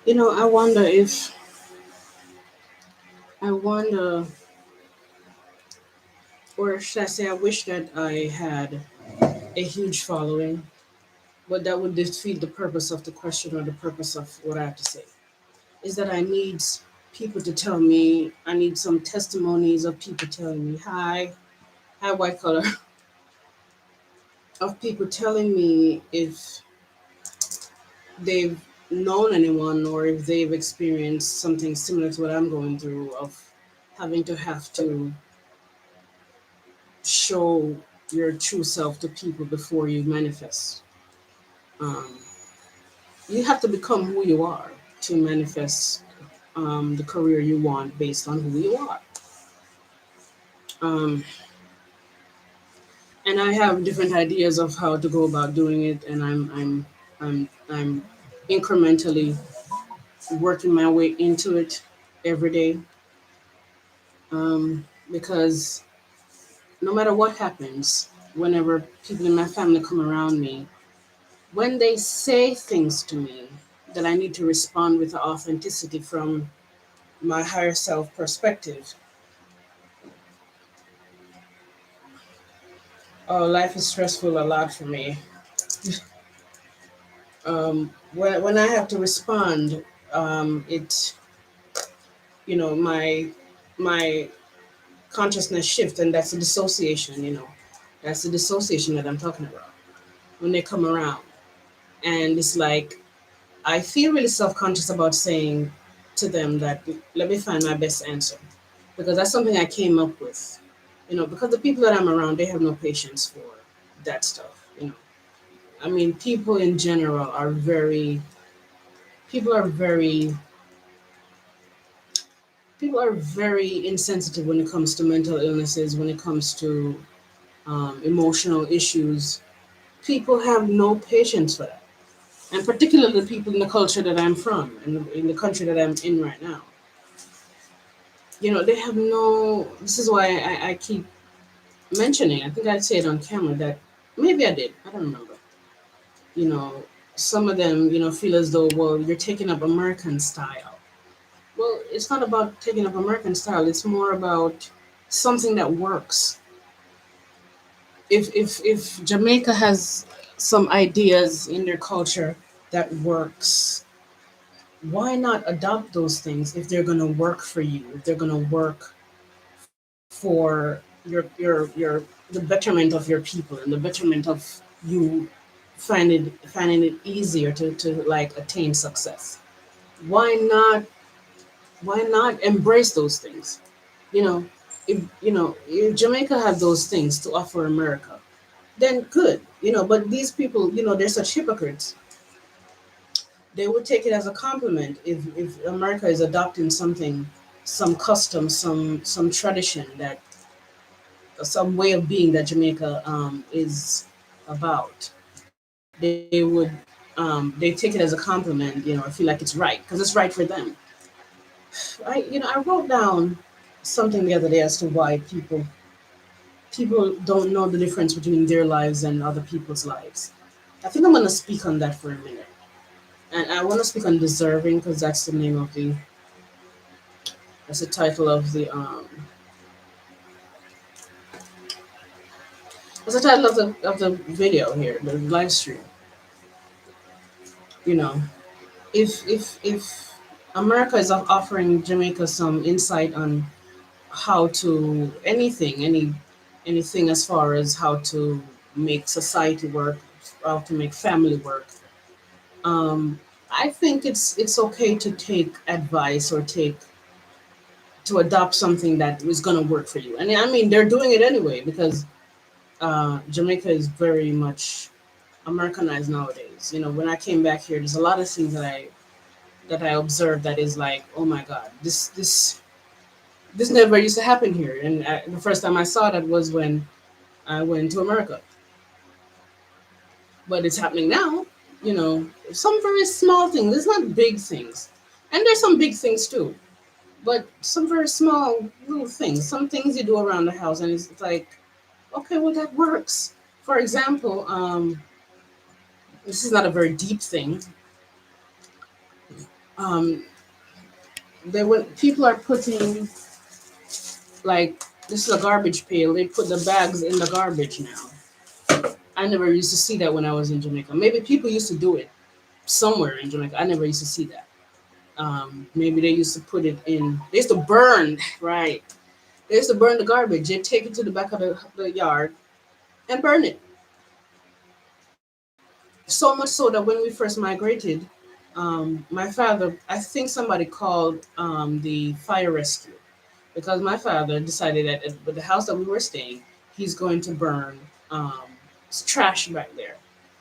I wonder if I wonder, or should I say, I wish that I had a huge following, but that would defeat the purpose of the question or the purpose of what I have to say. Is that I need people to tell me, I need some testimonies of people telling me, hi, white collar, of people telling me if they've known anyone or if they've experienced something similar to what I'm going through of having to have to show your true self to people before you manifest. Um, you have to become who you are to manifest the career you want based on who you are. Um, and I have different ideas of how to go about doing it, and I'm incrementally working my way into it every day. Because no matter what happens, whenever people in my family come around me, when they say things to me, that I need to respond with authenticity from my higher self perspective. Oh, life is stressful a lot for me. When I have to respond, it my consciousness shift, and that's a dissociation. That's the dissociation that I'm talking about when they come around, and it's like I feel really self conscious about saying to them that let me find my best answer, because that's something I came up with. Because the people that I'm around, they have no patience for that stuff. I mean, people are very, people are very insensitive when it comes to mental illnesses, when it comes to emotional issues. People have no patience for that, and particularly the people in the culture that I'm from and in the country that I'm in right now. They have no. This is why I keep mentioning. I think I said on camera that maybe I did. I don't remember. You know, some of them, feel as though, well, you're taking up American style. Well, it's not about taking up American style. It's more about something that works. If Jamaica has some ideas in their culture that works, why not adopt those things if they're going to work for you? If they're going to work for your the betterment of your people and the betterment of you finding it easier to like attain success. Why not embrace those things? You know, if Jamaica had those things to offer America, then good. But these people, they're such hypocrites. They would take it as a compliment if America is adopting something, some custom, some tradition, that some way of being that Jamaica is about. They would they take it as a compliment. I feel like it's right because it's right for them. I wrote down something the other day as to why people don't know the difference between their lives and other people's lives. I think I'm going to speak on that for a minute, and I want to speak on deserving because that's the title of the that's the title of the video here, the live stream. You know, if America is offering Jamaica some insight on how to anything as far as how to make society work, how to make family work. Um, I think it's okay to take advice or to adopt something that is going to work for you. And I mean, they're doing it anyway because Jamaica is very much Americanized nowadays. When I came back here, there's a lot of things that I observed that is like, oh my God, this never used to happen here. And the first time I saw that was when I went to America. But it's happening now. Some very small things. It's not big things, and there's some big things too. But some very small little things. Some things you do around the house, and it's like, okay, well that works. For example, this is not a very deep thing, Um, they when people are putting like this is a garbage pail. They put the bags in the garbage now. I never used to see that when I was in Jamaica. Maybe people used to do it somewhere in Jamaica. I never used to see that. Maybe they used to put it in. They used to burn, right? They used to burn the garbage. They take it to the back of the yard and burn it. So much so that when we first migrated, my father, I think somebody called the fire rescue because my father decided that at the house that we were staying, he's going to burn trash back there.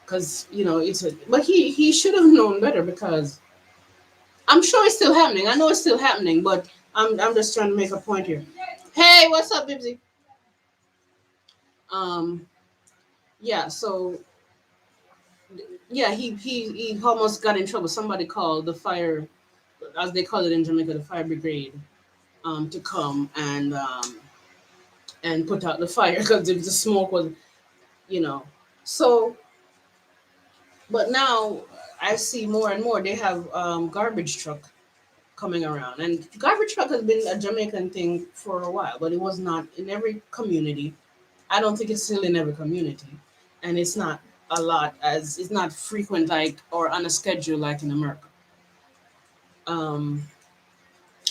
Because, it's a, but he should have known better because I'm sure it's still happening. I know it's still happening, but I'm just trying to make a point here. Hey, what's up, Bibsy? Um, yeah, so yeah, he almost got in trouble. Somebody called the fire, as they call it in Jamaica, the fire brigade, to come and put out the fire because the smoke was, you know. So, but now I see more and more they have garbage truck coming around, and garbage truck has been a Jamaican thing for a while, but it was not in every community. I don't think it's still in every community, and it's not a lot as it's not frequent like or on a schedule like in America. Um,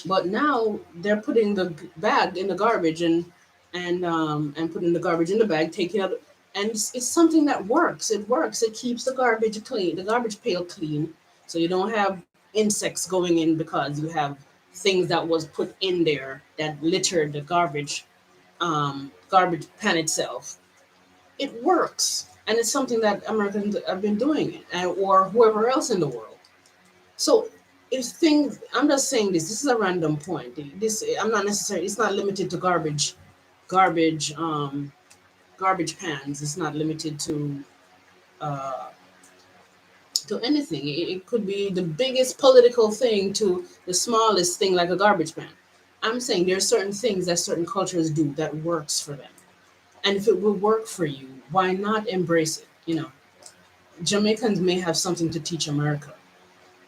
but now they're putting the bag in the garbage and putting the garbage in the bag, taking out, and it's something that works. It works. It keeps the garbage clean, the garbage pail clean, so you don't have insects going in because you have things that was put in there that littered the garbage pan itself. It works, and it's something that Americans have been doing, or whoever else in the world. So if things, I'm just saying this. This is a random point. This I'm not necessarily. It's not limited to garbage, garbage pans. It's not limited uh, to anything. It could be the biggest political thing to the smallest thing like a garbage pan. I'm saying there are certain things that certain cultures do that works for them, and if it will work for you, why not embrace it? Jamaicans may have something to teach America.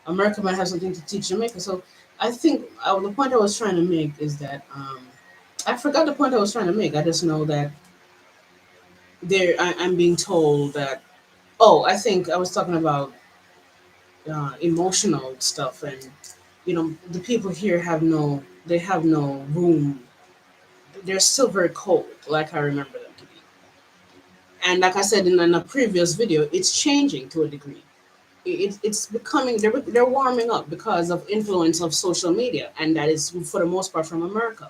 America might have something to teach Jamaica. So I think the point I was trying to make is that I forgot the point I was trying to make. I just know that I'm being told that. Oh, I think I was talking about emotional stuff, and the people here have no room. They're still very cold, like I remember them to be. And like I said in a previous video, it's changing to a degree. It's becoming they're warming up because of influence of social media, and that is for the most part from America.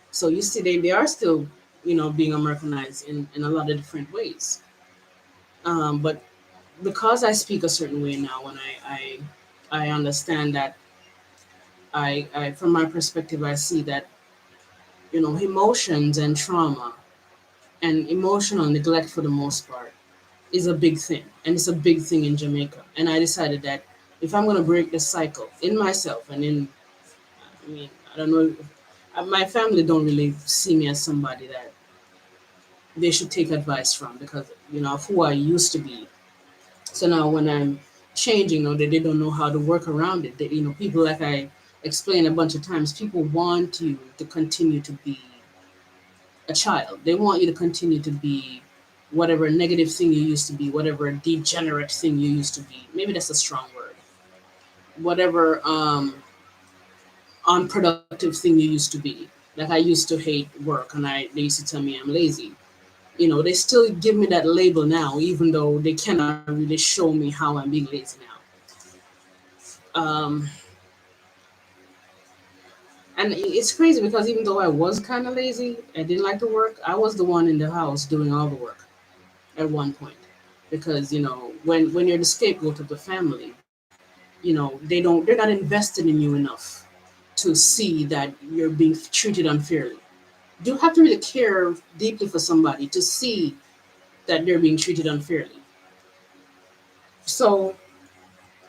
So you see they are still being Americanized in a lot of different ways. But because I speak a certain way now, when I understand that I from my perspective I see that emotions and trauma and emotional neglect for the most part is a big thing, and it's a big thing in Jamaica. And I decided that if I'm going to break the cycle in myself and in, I mean, I don't know, my family don't really see me as somebody that they should take advice from because of who I used to be. So now when I'm changing, they don't know how to work around it. People like I explained a bunch of times, people want you to continue to be a child. They want you to continue to be whatever negative thing you used to be, whatever degenerate thing you used to be. Maybe that's a strong word. Whatever unproductive thing you used to be. Like I used to hate work, and they used to tell me I'm lazy. They still give me that label now, even though they cannot really show me how I'm being lazy now. And it's crazy because even though I was kind of lazy, I didn't like to work. I was the one in the house doing all the work at one point, because when you're the scapegoat of the family, they're not invested in you enough to see that you're being treated unfairly. You have to really care deeply for somebody to see that they're being treated unfairly. So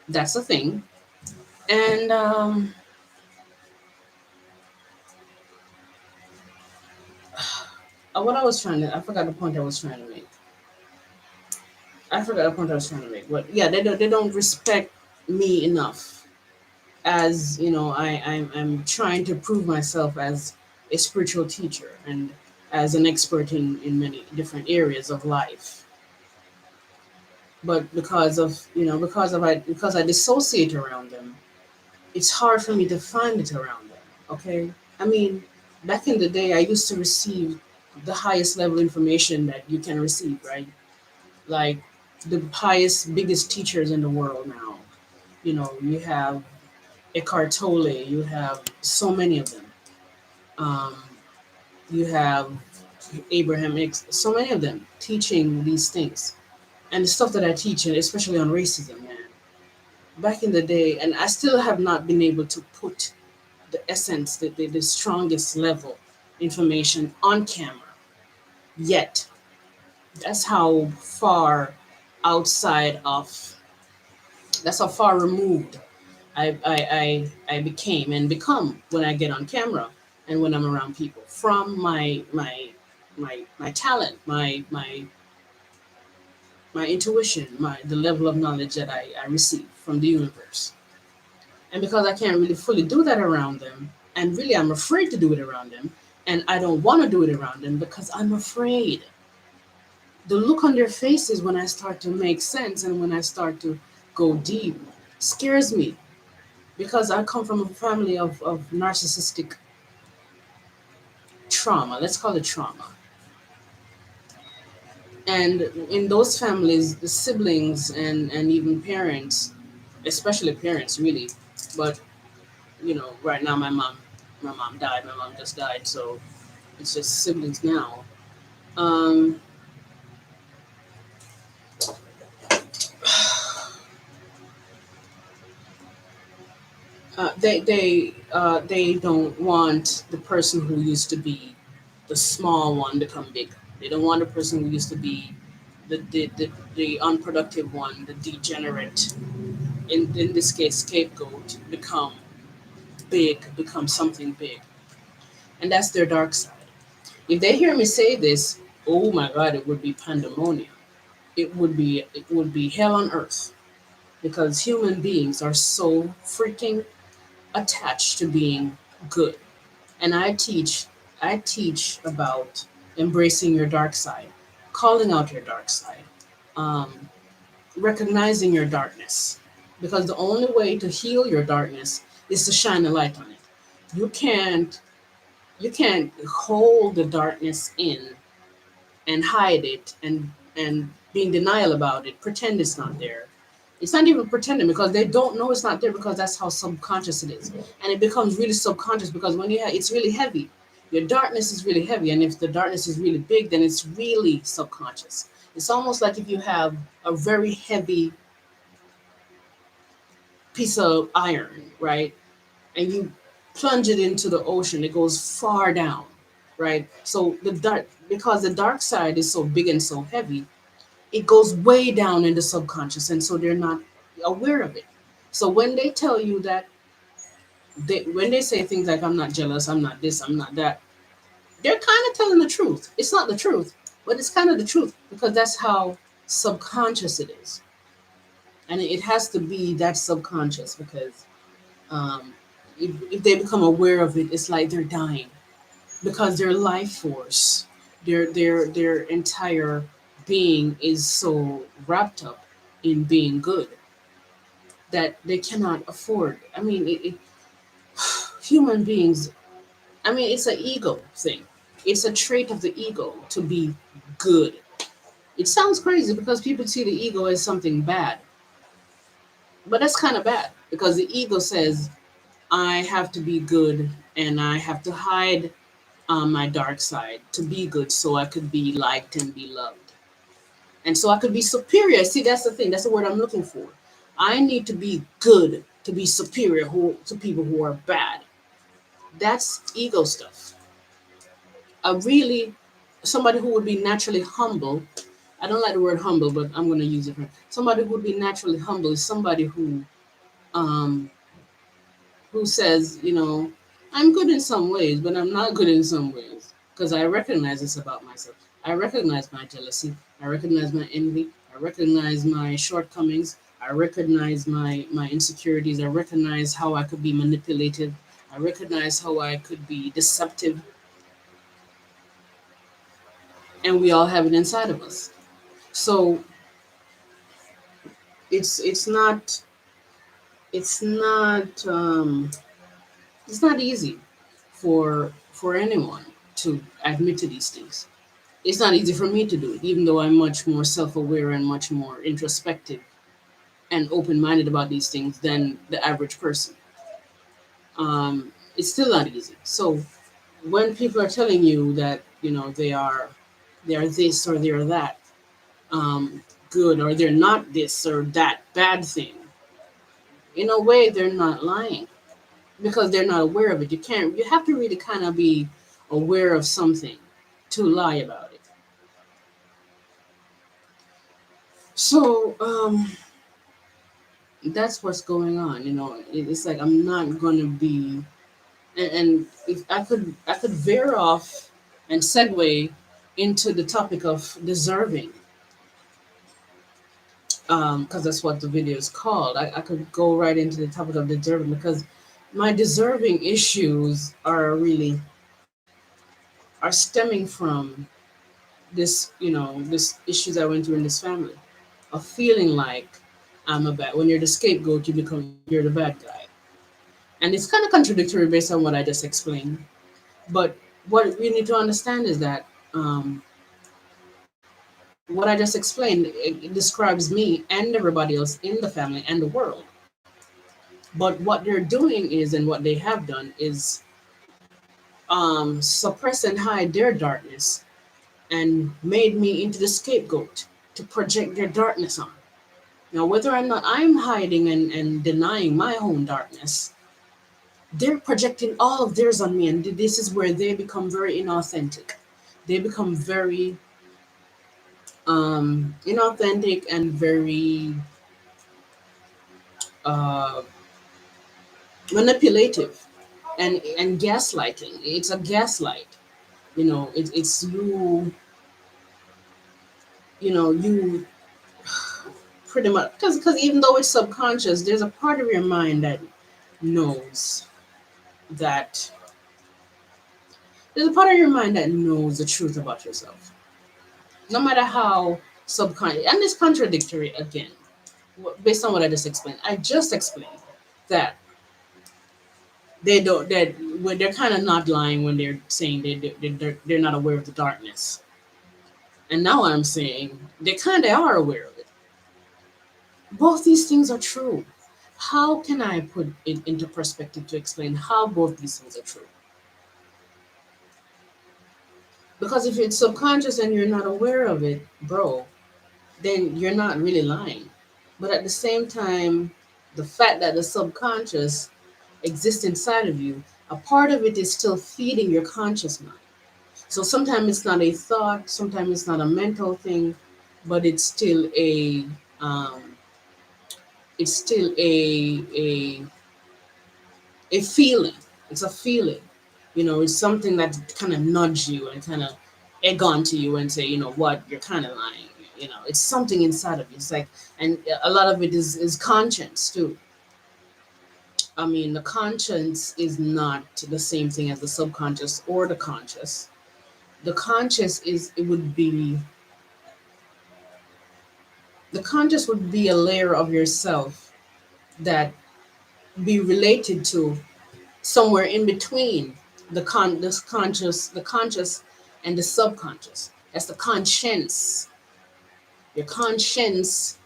that's the thing. And what I was trying to, I forgot the point I was trying to make. I forgot the point I was trying to make. But yeah, they don't respect me enough as you know, I'm trying to prove myself as a spiritual teacher and as an expert in many different areas of life. But because I dissociate around them, it's hard for me to find it around them. Okay, I mean, back in the day, I used to receive the highest level information that you can receive, right? Like the highest, biggest teachers in the world now. You know, you have Eckhart Tolle, you have so many of them. Um, you have Abraham Hicks, so many of them teaching these things. And the stuff that I teach, and especially on racism, man, back in the day, and I still have not been able to put the essence, the strongest level information on camera yet. That's how far outside of, that's how far removed I became and become when I get on camera and when I'm around people from my talent, my intuition, the level of knowledge that I receive from the universe. And because I can't really fully do that around them, and really I'm afraid to do it around them, and I don't want to do it around them because I'm afraid. The look on their faces when I start to make sense and when I start to go deep scares me because I come from a family of narcissistic trauma. Let's call it trauma. And in those families, the siblings and even parents, especially parents, really, but right now my mom died. My mom just died, so it's just siblings now. Um, they don't want the person who used to be the small one become big. They don't want the person who used to be the unproductive one, the degenerate, in this case scapegoat, become something big. And that's their dark side. If they hear me say this, oh my god, it would be pandemonium. It would be hell on earth because human beings are so freaking attached to being good. And I teach about embracing your dark side, calling out your dark side, um, recognizing your darkness. Because the only way to heal your darkness is to shine a light on it. You can't you can't hold the darkness in and hide it and be in denial about it, pretend it's not there. It's not even pretending because they don't know it's not there because that's how subconscious it is. And it becomes really subconscious because it's really heavy. Your darkness is really heavy. And if the darkness is really big, then it's really subconscious. It's almost like if you have a very heavy piece of iron, right? And you plunge it into the ocean, it goes far down, right? So because the dark side is so big and so heavy, it goes way down in the subconscious, and so they're not aware of it. So when they tell you that, when they say things like "I'm not jealous," "I'm not this," "I'm not that," they're kind of telling the truth. It's not the truth, but it's kind of the truth because that's how subconscious it is, and it has to be that subconscious because um, if they become aware of it, it's like they're dying because their life force, their entire being is so wrapped up in being good that they cannot afford. I mean, human beings. I mean, it's an ego thing. It's a trait of the ego to be good. It sounds crazy because people see the ego as something bad, but that's kind of bad because the ego says I have to be good and I have to hide my dark side to be good so I could be liked and be loved. And so I could be superior. See, that's the thing. That's the word I'm looking for. I need to be good to be superior to people who are bad. That's ego stuff. Somebody who would be naturally humble. I don't like the word humble, but I'm going to use it. Somebody who would be naturally humble is somebody um, who says, I'm good in some ways, but I'm not good in some ways because I recognize this about myself. I recognize my jealousy. I recognize my envy. I recognize my shortcomings. I recognize my insecurities. I recognize how I could be manipulative. I recognize how I could be deceptive, and we all have it inside of us. So it's it's not um, it's not easy for anyone to admit to these things. It's not easy for me to do it, even though I'm much more self-aware and much more introspective and open-minded about these things than the average person. It's still not easy. So when people are telling you that they are this or they are that, good, or they're not this or that bad thing, in a way they're not lying because they're not aware of it. You have to really kind of be aware of something to lie about it. So that's what's going on. It's like I'm not gonna be, and if I could veer off and segue into the topic of deserving, because that's what the video is called. I could go right into the topic of deserving because my deserving issues are really are stemming from this issues I went through in this family of feeling like I'm a bad. When you're the scapegoat, you're the bad guy, and it's kind of contradictory based on what I just explained. But what we need to understand is that what I just explained, it describes me and everybody else in the family and the world. But what they're doing is, and what they have done is, suppress and hide their darkness and made me into the scapegoat to project their darkness on. Now, whether or not I'm hiding and denying my own darkness, they're projecting all of theirs on me, and this is where they become very inauthentic. They become very inauthentic and very uh, manipulative and gaslighting. It's a gaslight. It's you pretty much because even though it's subconscious, there's a part of your mind that knows that there's a part of your mind that knows the truth about yourself, no matter how subconscious. And it's contradictory again, based on what I just explained. I just explained that they don't that when they're kind of not lying when they're saying they're not aware of the darkness. And now I'm saying they kind of are aware of it. Both these things are true. How can I put it into perspective to explain how both these things are true? Because if it's subconscious and you're not aware of it, bro, then you're not really lying. But at the same time, the fact that the subconscious exists inside of you, a part of it is still feeding your conscious mind. So sometimes it's not a thought, sometimes it's not a mental thing, but um, it's still a feeling. It's a feeling. It's something that kind of nudge you and kind of egg onto you and say, you know what, you're kind of lying. It's something inside of you. It's like, and a lot of it is conscience too. I mean, the conscience is not the same thing as the subconscious or the conscious. The conscious is it would be the conscious would be a layer of yourself that be related to somewhere in between the conscious and the subconscious. That's the conscience. Your conscience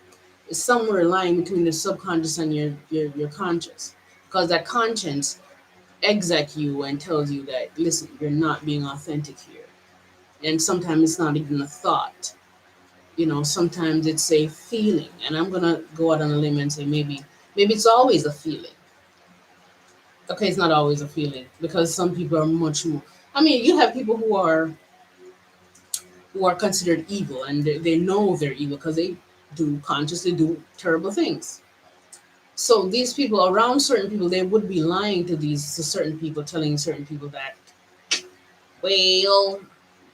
is somewhere lying between the subconscious and your conscious, because that conscience exec you and tells you that, listen, you're not being authentic here. And sometimes it's not even a thought. Sometimes it's a feeling, and I'm gonna go out on a limb and say maybe it's always a feeling. Okay, it's not always a feeling because some people are much more. I mean, you have people who are considered evil, and they know they're evil because they do consciously do terrible things. So these people around certain people, they would be lying to certain people, telling certain people that, well,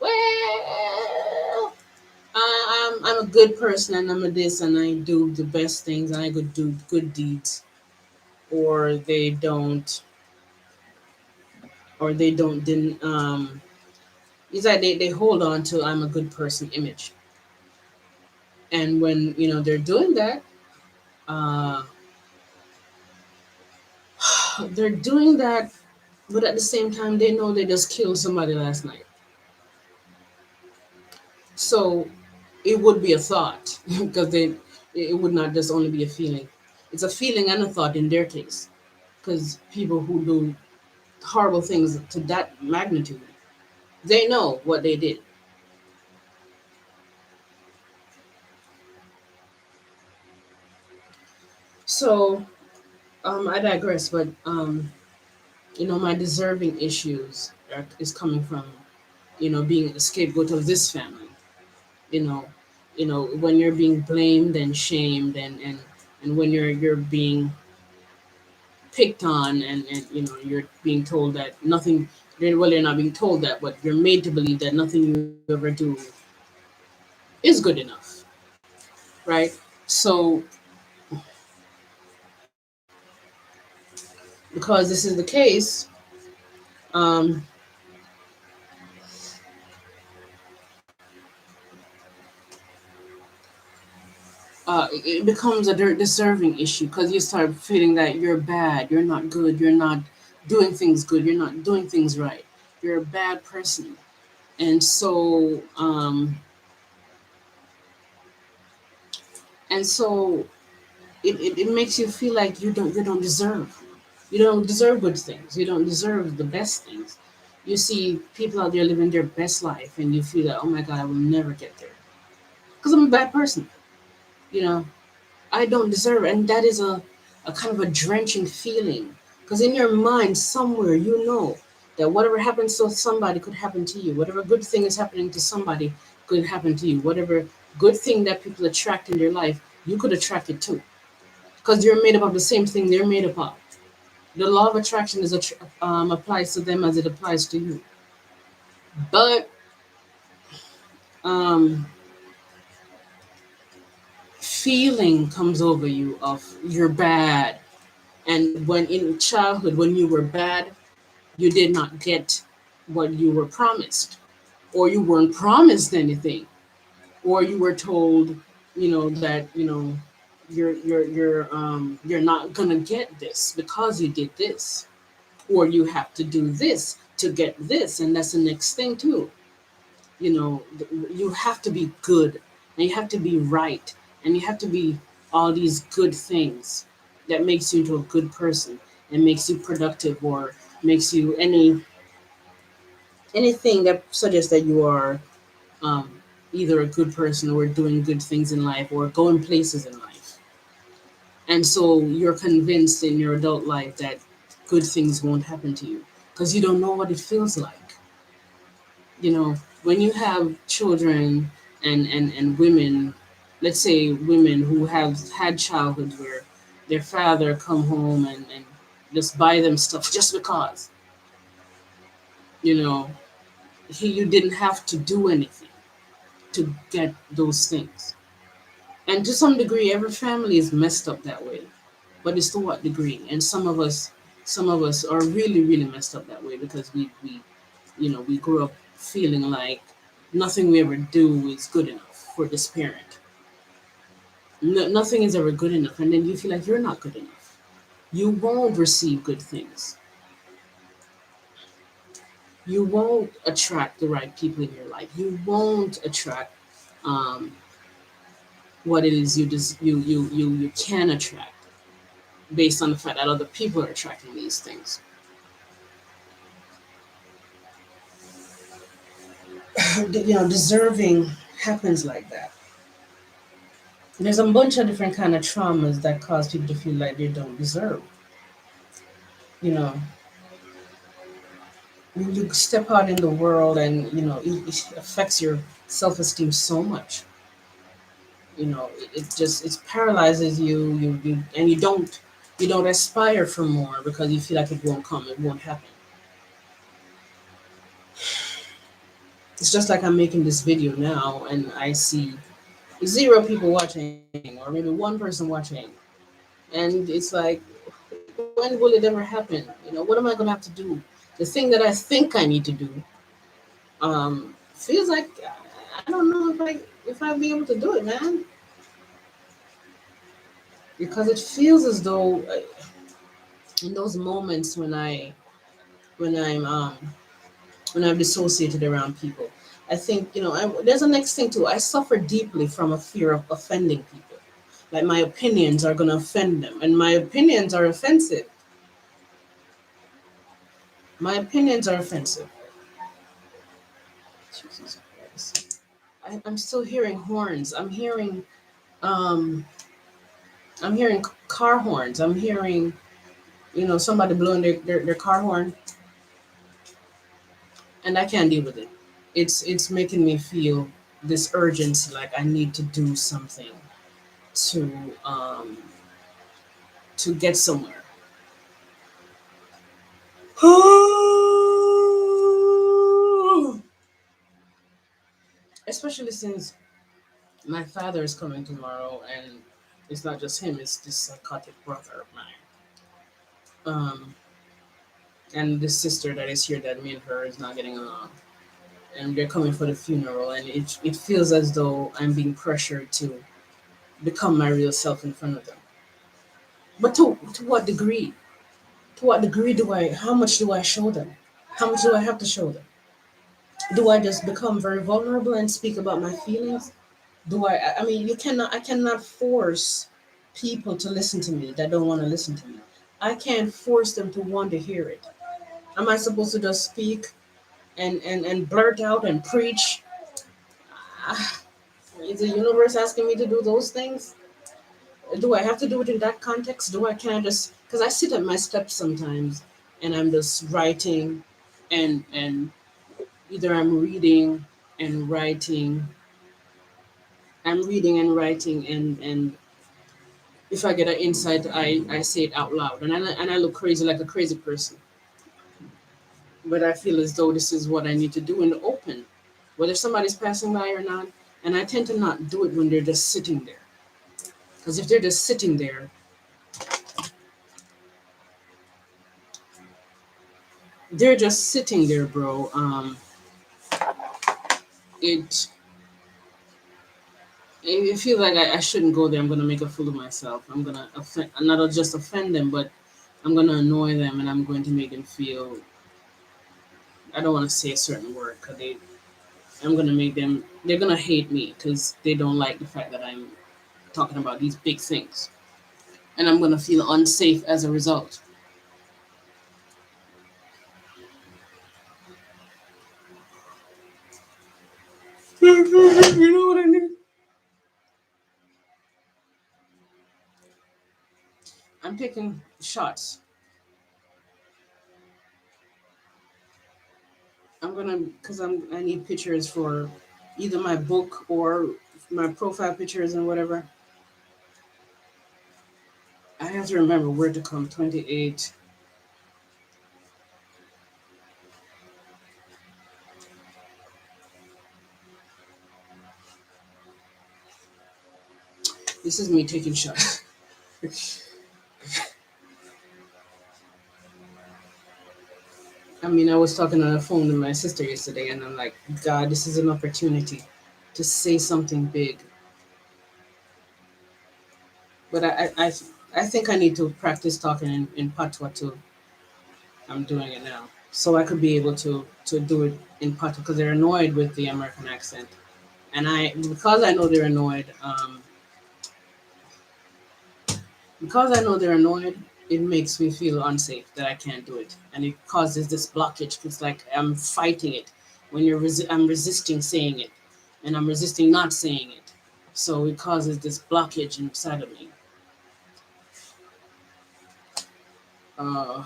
well, I'm a good person and I'm a this and I do the best things and I could do good deeds, or they don't didn't it's like they hold on to I'm a good person image. And when they're doing that, uh they're doing that, but at the same time they know they just killed somebody last night. So it would be a thought because it would not just only be a feeling. It's a feeling and a thought in their case, because people who do horrible things to that magnitude, they know what they did. So I digress, but my deserving issues is coming from being a scapegoat of this family. You know, when you're being blamed and shamed, and when you're being picked on, and you're being told that nothing. Well, you're not being told that, but you're made to believe that nothing you ever do is good enough, right? So because this is the case, um, it becomes a deserving issue because you start feeling that you're bad, you're not good, you're not doing things good, you're not doing things right, you're a bad person, and so it makes you feel like you don't deserve good things, you don't deserve the best things. You see people out there living their best life, and you feel that, oh my god, I will never get there because I'm a bad person. You know, I don't deserve it. And that is a kind of a drenching feeling. Because in your mind, somewhere, you know that whatever happens to somebody could happen to you. Whatever good thing is happening to somebody could happen to you. Whatever good thing that people attract in their life, you could attract it too. Because you're made up of the same thing they're made up of. The law of attraction applies to them as it applies to you. But um, feeling comes over you of you're bad. And when in childhood, when you were bad, you did not get what you were promised, or you weren't promised anything, or you were told, that you're not gonna get this because you did this, or you have to do this to get this, and that's the next thing too. You have to be good, and you have to be right, and you have to be all these good things that makes you into a good person and makes you productive, or makes you anything that suggests that you are um, either a good person or doing good things in life or going places in life. And so you're convinced in your adult life that good things won't happen to you because you don't know what it feels like. When you have children and women, let's say women who have had childhoods where their father come home and just buy them stuff just because, you know, you didn't have to do anything to get those things. And to some degree, every family is messed up that way, but it's to what degree? And some of us are really, really messed up that way because we grew up feeling like nothing we ever do is good enough for this parent. Nothing is ever good enough, and then you feel like you're not good enough. You won't receive good things. You won't attract the right people in your life. You won't attract um, what it is you can attract based on the fact that other people are attracting these things. Deserving happens like that. There's a bunch of different kind of traumas that cause people to feel like they don't deserve. You know, when you step out in the world, and it affects your self-esteem so much. It paralyzes you, and you don't aspire for more because you feel like it won't come, it won't happen. It's just like I'm making this video now and I see zero people watching or maybe one person watching. And it's like, when will it ever happen? What am I going to have to do? The thing that I think I need to do feels like I don't know if I'll be able to do it, man. Because it feels as though in those moments when I'm when I'm dissociated around people, I think there's a next thing too. I suffer deeply from a fear of offending people. Like my opinions are gonna offend them, and my opinions are offensive. My opinions are offensive. Jesus Christ. I'm still hearing horns. Um I'm hearing car horns. I'm hearing somebody blowing their car horn, and I can't deal with it. It's making me feel this urgency, like I need to do something to um to get somewhere. Especially since my father is coming tomorrow, and it's not just him; it's this psychotic brother of mine, and this sister that is here that me and her is not getting along, and they're coming for the funeral, and it feels as though I'm being pressured to become my real self in front of them. But to what degree? To what degree do I? How much do I show them? How much do I have to show them? Do I just become very vulnerable and speak about my feelings? Do I mean, you cannot, I cannot force people to listen to me that don't want to listen to me. I can't force them to want to hear it. Am I supposed to just speak and blurt out and preach? Ah, is the universe asking me to do those things? Do I have to do it in that context? Do I Can I just, because I sit at my steps sometimes and I'm just writing, and either and writing I'm reading and writing, and if I get an insight, I say it out loud, and I look crazy, like a crazy person. But I feel as though this is what I need to do in the open, whether somebody's passing by or not. And I tend to not do it when they're just sitting there, because if they're just sitting there, they're just sitting there, bro. It I feel like I shouldn't go there. I'm gonna make a fool of myself. I'm gonna offend, not just offend them, but I'm gonna annoy them, and I'm going to make them feel. I don't want to say a certain word because I'm gonna make them. They're gonna hate me because they don't like the fact that I'm talking about these big things, and I'm gonna feel unsafe as a result. You know what I mean? I'm taking shots. I'm gonna because I need pictures for either my book or my profile pictures and whatever. I have to remember where to come. 28. This is me taking shots. I mean, I was talking on the phone with my sister yesterday, and I'm like, God, this is an opportunity to say something big. But I think I need to practice talking in patois too. I'm doing it now, so I could be able to do it in patois because they're annoyed with the American accent, and because I know they're annoyed. Because I know they're annoyed, it makes me feel unsafe that I can't do it, and it causes this blockage. It's like I'm fighting it when I'm resisting saying it, and I'm resisting not saying it. So it causes this blockage inside of me. Uh,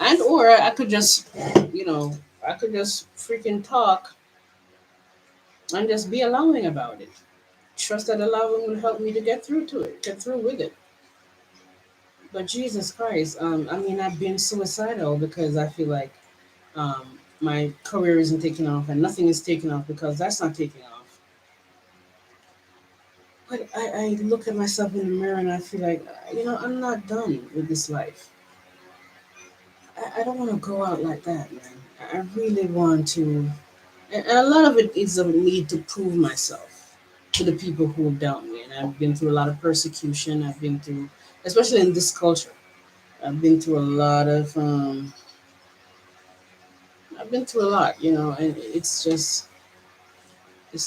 and or I could just, you know, I could just freaking talk and just be allowing about it. Trust that allowing will help me to get through with it. But Jesus Christ, I mean, I've been suicidal because I feel like my career isn't taking off and nothing is taking off because that's not taking off. But I look at myself in the mirror and I feel like, I'm not done with this life. I don't want to go out like that, man. I really want to. And a lot of it is a need to prove myself to the people who doubt me. And I've been through a lot of persecution. I've been through, especially in this culture, I've been through a lot of, I've been through a lot, and it's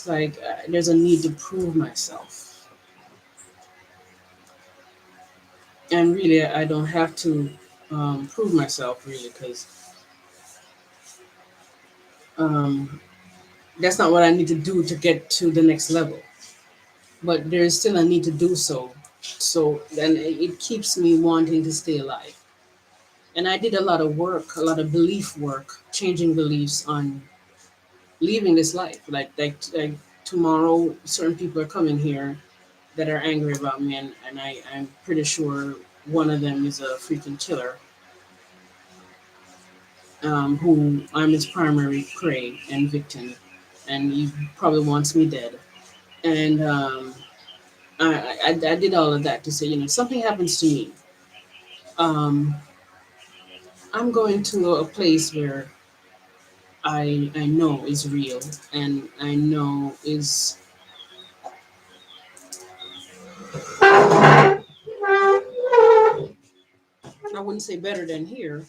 like there's a need to prove myself. And really, I don't have to prove myself, really, because um, that's not what I need to do to get to the next level. But there is still a need to do so. So then it keeps me wanting to stay alive. And I did a lot of work, a lot of belief work, changing beliefs on leaving this life. Like tomorrow, certain people are coming here that are angry about me, and I'm pretty sure one of them is a freaking killer, who I'm his primary prey and victim, and he probably wants me dead. And I did all of that to say, something happens to me. Um, I'm going to a place where I know is real and I know is, I wouldn't say better than here,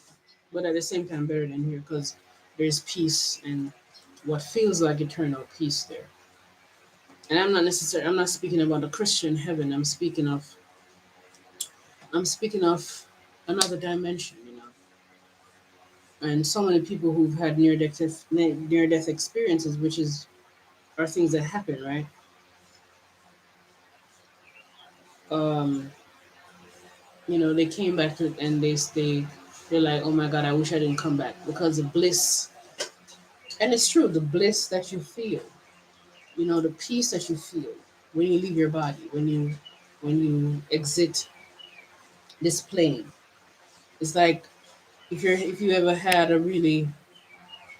but at the same time better than here because there's peace and what feels like eternal peace there. And I'm not speaking about a Christian heaven. I'm speaking of another dimension, And so many people who've had near death experiences, which is are things that happen, right? Um, they came back to and they're like, oh my God, I wish I didn't come back because the bliss, and it's true, the bliss that you feel, the peace that you feel when you leave your body, when you exit this plane. It's like if you ever had a really,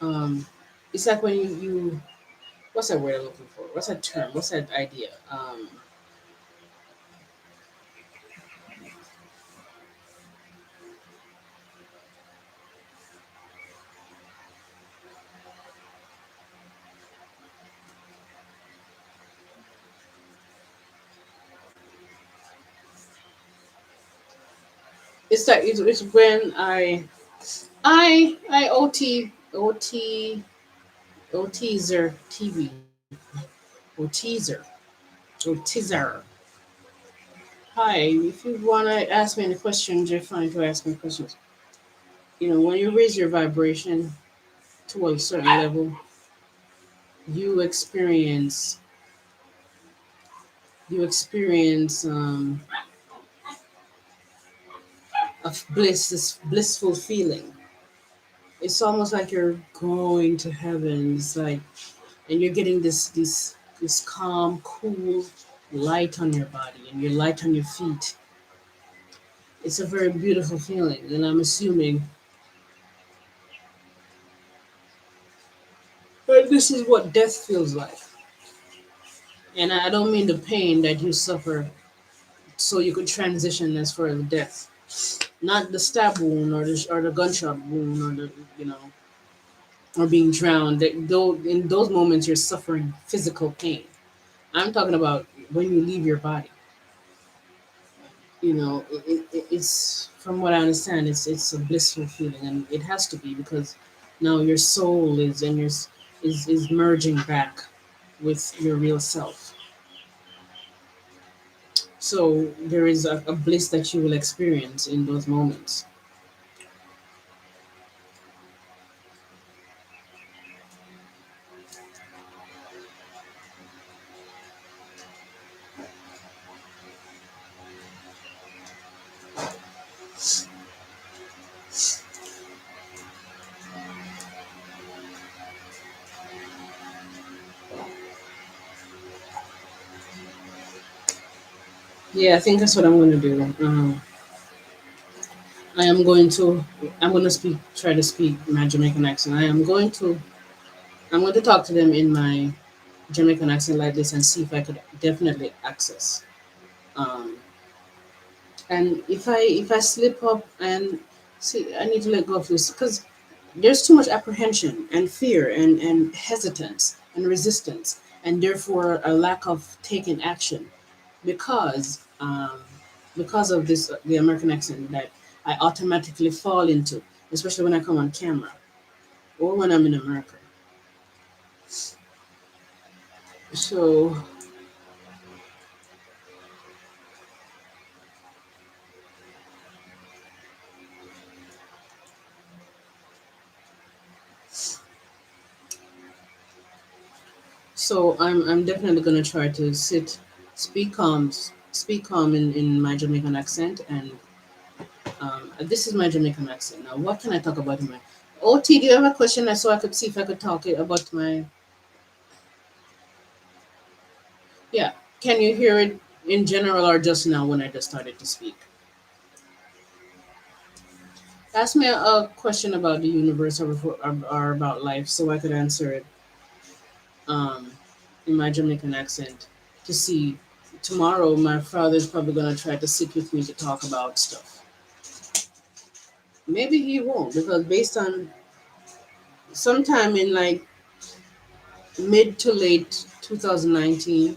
um, it's like when you what's that word I'm looking for? What's that term? What's that idea? It's when I O teaser TV or teaser. Hi, if you wanna ask me any questions, you're fine to ask me questions. When you raise your vibration to a certain level, you experience you experience a bliss, this blissful feeling. It's almost like you're going to heaven. It's like, and you're getting this calm, cool light on your body and your light on your feet. It's a very beautiful feeling, and I'm assuming that this is what death feels like. And I don't mean the pain that you suffer so you could transition as far as death. Not the stab wound or the gunshot wound or the or being drowned. Though in those moments you're suffering physical pain. I'm talking about when you leave your body. It's from what I understand, it's a blissful feeling, and it has to be because now your soul is merging back with your real self. So there is a bliss that you will experience in those moments. Yeah, I think that's what I'm going to do. I am going to. I'm going to speak. Try to speak my Jamaican accent. I'm going to talk to them in my Jamaican accent like this and see if I could definitely access. Um, and if I slip up and see, I need to let go of this because there's too much apprehension and fear and hesitance and resistance and therefore a lack of taking action because because of this the American accent that I automatically fall into, especially when I come on camera or when I'm in America. So I'm definitely gonna try to speak calm, speak calm in my Jamaican accent, and this is my Jamaican accent. Now, what can I talk about in my OT? Do you have a question? I so I could see if I could talk it about my yeah. Can you hear it in general or just now when I just started to speak? Ask me a question about the universe or about life so I could answer it um, in my Jamaican accent to see. Tomorrow, my father's probably going to try to sit with me to talk about stuff. Maybe he won't because based on sometime in like mid to late 2019,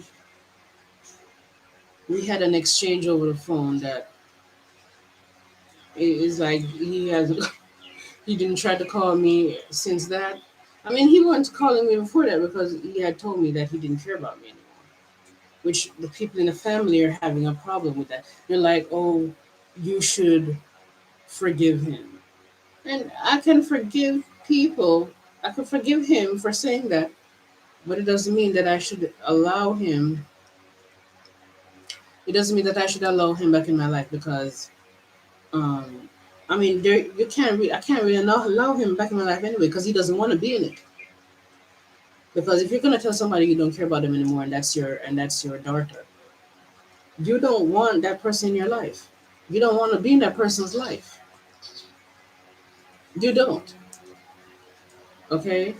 we had an exchange over the phone that is like he has he didn't try to call me since that. I mean, he wasn't calling me before that because he had told me that he didn't care about me anymore. Which the people in the family are having a problem with that. They're like, "Oh, you should forgive him," and I can forgive people. I could forgive him for saying that, but it doesn't mean that I should allow him. It doesn't mean that I should allow him back in my life because, um, I mean, there you can't. I can't really allow him back in my life anyway because he doesn't want to be in it. Because if you're gonna tell somebody you don't care about them anymore, and that's your daughter, you don't want that person in your life. You don't want to be in that person's life. You don't. Okay.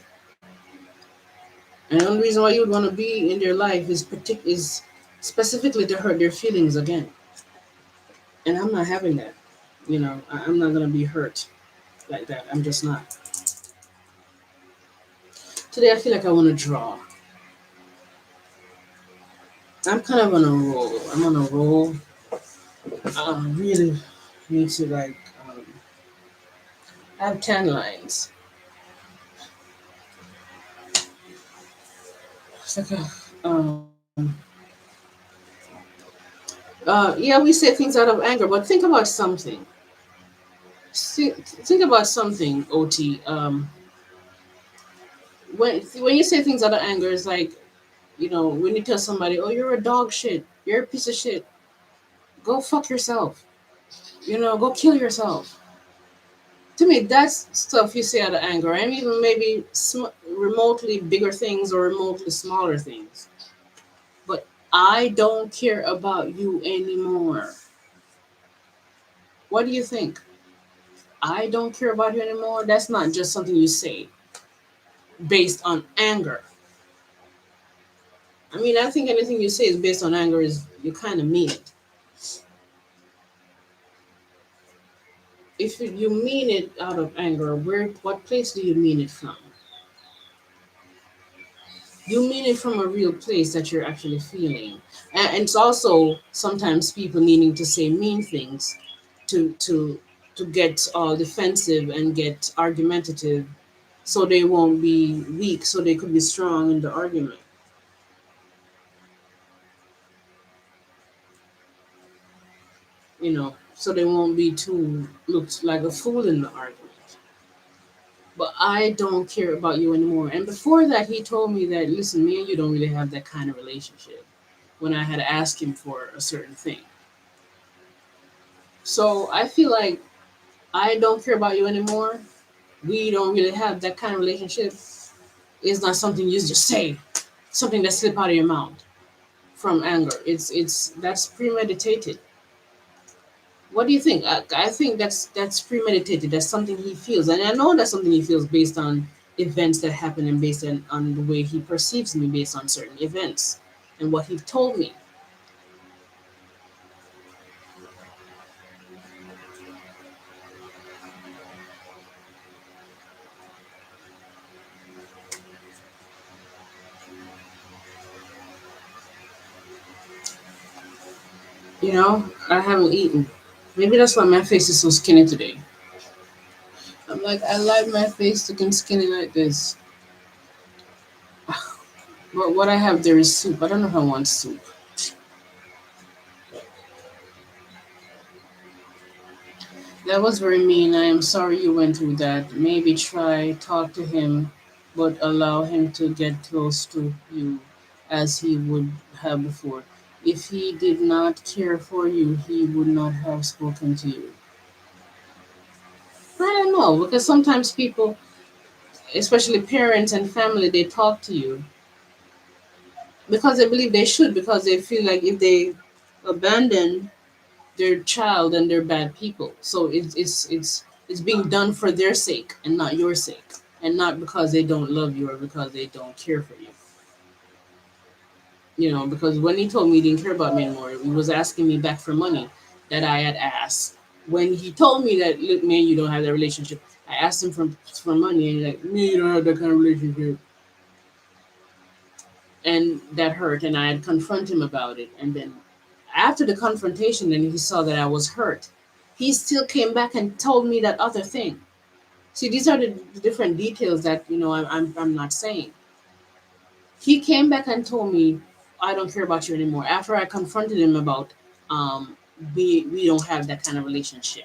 And the only reason why you would want to be in their life is specifically to hurt their feelings again. And I'm not having that. I'm not gonna be hurt like that. I'm just not. Today I feel like I want to draw. I'm kind of on a roll. I'm on a roll. I really need to I have 10 lines. It's like yeah, we say things out of anger, but think about something. Think about something, OT. When you say things out of anger, it's like when you tell somebody, "Oh, you're a dog shit. You're a piece of shit. Go fuck yourself. Go kill yourself." To me, that's stuff you say out of anger, and even maybe remotely bigger things or remotely smaller things. But I don't care about you anymore. What do you think? I don't care about you anymore. That's not just something you say based on anger. I mean, I think anything you say is based on anger is you kind of mean it. If you mean it out of anger, what place do you mean it from? You mean it from a real place that you're actually feeling. And it's also sometimes people needing to say mean things to to to get all defensive and get argumentative so they won't be weak, so they could be strong in the argument, so they won't be too looked like a fool in the argument. But I don't care about you anymore. And before that, he told me that, listen, me and you don't really have that kind of relationship when I had asked him for a certain thing. So I feel like I don't care about you anymore. We don't really have that kind of relationship. It's not something you just say, something that slip out of your mouth from anger. It's that's premeditated. What do you think? I think that's premeditated. That's something he feels, and I know that's something he feels based on events that happen and based on the way he perceives me based on certain events and what he told me. I haven't eaten. Maybe that's why my face is so skinny today. I'm like, I like my face looking skinny like this. But what I have there is soup. I don't know if I want soup. That was very mean. I am sorry you went through that. Maybe try talk to him, but allow him to get close to you as he would have before. If he did not care for you, he would not have spoken to you. I don't know because sometimes people, especially parents and family, they talk to you because they believe they should because they feel like if they abandon their child and they're bad people. So it's being done for their sake and not your sake, and not because they don't love you or because they don't care for you. Because when he told me he didn't care about me anymore, he was asking me back for money that I had asked. When he told me that, look, man, you don't have that relationship, I asked him for money, and he's like, me, you don't have that kind of relationship, and that hurt. And I had confronted him about it, and then after the confrontation, then he saw that I was hurt. He still came back and told me that other thing. See, these are the different details that I'm not saying. He came back and told me, I don't care about you anymore. After I confronted him about, um, we don't have that kind of relationship.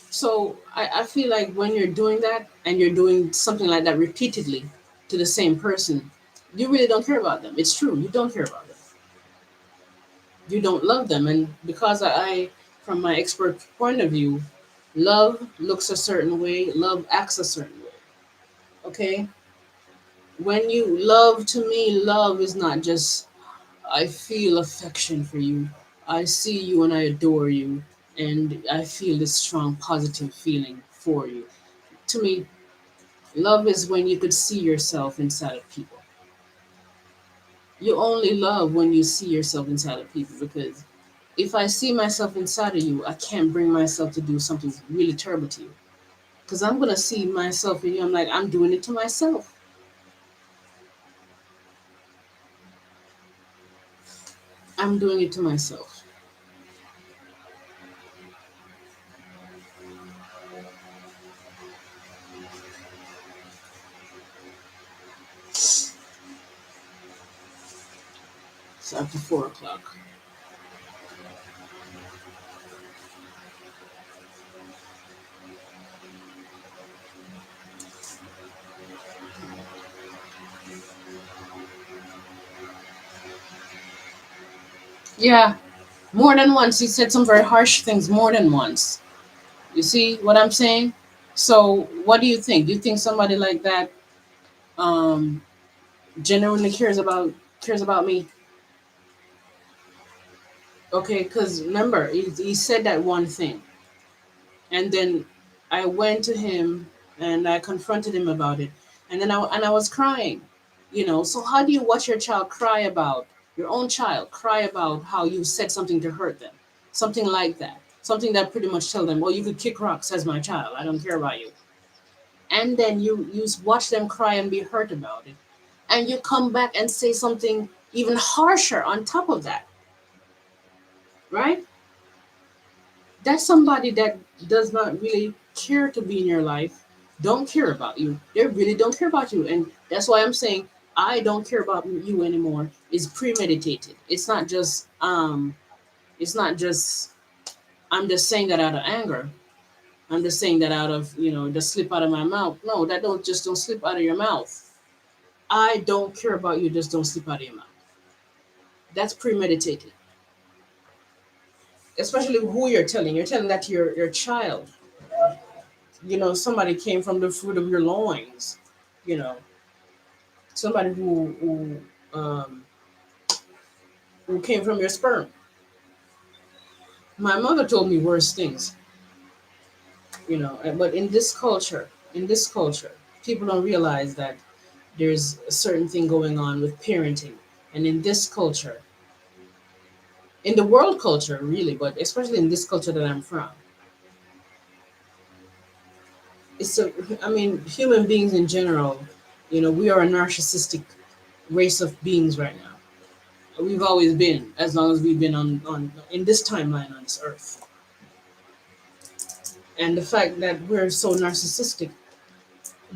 So I feel like when you're doing that and you're doing something like that repeatedly to the same person, you really don't care about them. It's true, you don't care about them. You don't love them, and because from my expert point of view, love looks a certain way, love acts a certain way. Okay, when you love, to me, love is not just I feel affection for you, I see you and I adore you, and I feel this strong positive feeling for you. To me, love is when you could see yourself inside of people. You only love when you see yourself inside of people, because if I see myself inside of you, I can't bring myself to do something really terrible to you. Because I'm going to see myself in you. I'm like, I'm doing it to myself. I'm doing it to myself. It's after 4 o'clock. Yeah, more than once. He said some very harsh things more than once. You see what I'm saying? So, what do you think? Do you think somebody like that um, genuinely cares about me? Okay, because remember, he said that one thing, and then I went to him and I confronted him about it, and then I was crying. So how do you watch your child cry about your own child cry about how you said something to hurt them, something like that, something that pretty much tell them, well, you could kick rocks as my child, I don't care about you, and then you watch them cry and be hurt about it, and you come back and say something even harsher on top of that, right? That's somebody that does not really care to be in your life, don't care about you. They really don't care about you. And that's why I'm saying I don't care about you anymore is premeditated. It's not just I'm just saying that out of anger. I'm just saying that out of, just slip out of my mouth. No, that don't slip out of your mouth. I don't care about you, just don't slip out of your mouth. That's premeditated. Especially who you're telling. You're telling that to your child. Somebody came from the fruit of your loins, you know, somebody who came from your sperm. My mother told me worse things, but in this culture, people don't realize that there's a certain thing going on with parenting. And in this culture, in the world culture, really, but especially in this culture that I'm from, it's a, I mean, human beings in general, we are a narcissistic race of beings right now. We've always been, as long as we've been on in this timeline on this earth. And the fact that we're so narcissistic,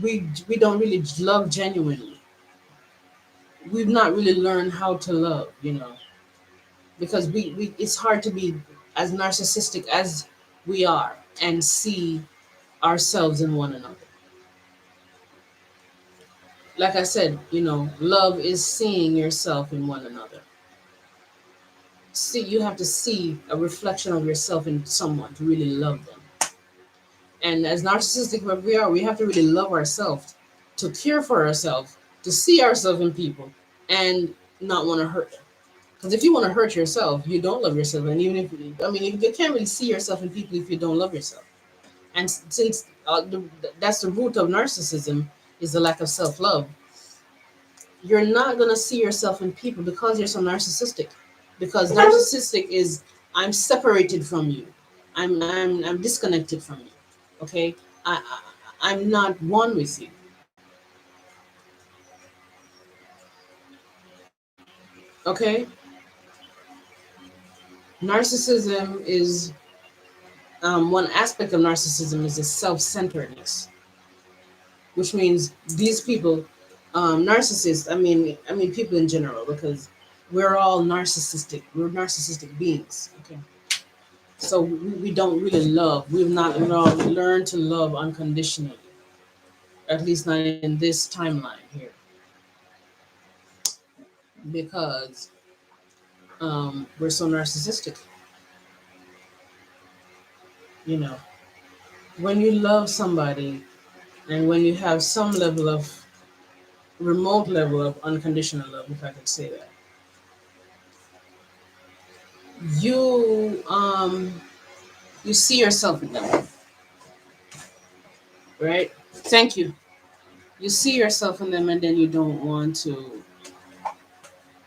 we don't really love genuinely. We've not really learned how to love, because we it's hard to be as narcissistic as we are and see ourselves in one another. Like I said, love is seeing yourself in one another. See, you have to see a reflection of yourself in someone to really love them. And as narcissistic as we are, we have to really love ourselves, to care for ourselves, to see ourselves in people, and not want to hurt them. Because if you want to hurt yourself, you don't love yourself. And even if, I mean, if you can't really see yourself in people if you don't love yourself. And since that's the root of narcissism, is the lack of self love, you're not going to see yourself in people because you're so narcissistic. Because narcissistic is, I'm separated from you, I'm disconnected from you. Okay, I'm not one with you. Okay, narcissism is one aspect of narcissism is a self-centeredness, which means these people, narcissists. I mean people in general, because we're all narcissistic. We're narcissistic beings. Okay, so we don't really love. We've not learned to love unconditionally, at least not in this timeline here, because we're so narcissistic. You know, when you love somebody and when you have some level of remote level of unconditional love, if I could say that, you see yourself in them, right? Thank you. You see yourself in them, and then you don't want to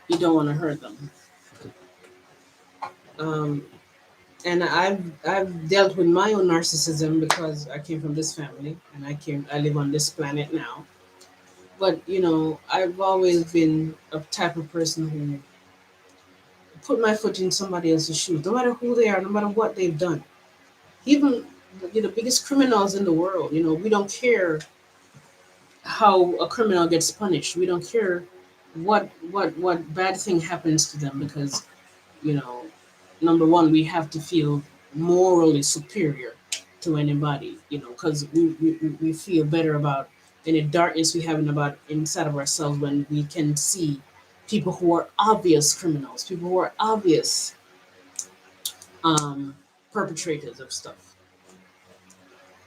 hurt them. Um, and I've dealt with my own narcissism because I came from this family, and I live on this planet now. But I've always been a type of person who put my foot in somebody else's shoes, no matter who they are, no matter what they've done. Even the biggest criminals in the world, we don't care how a criminal gets punished. We don't care what bad thing happens to them, because you know number one, we have to feel morally superior to anybody, because we feel better about any darkness we have about inside of ourselves when we can see people who are obvious criminals, people who are obvious um, perpetrators of stuff.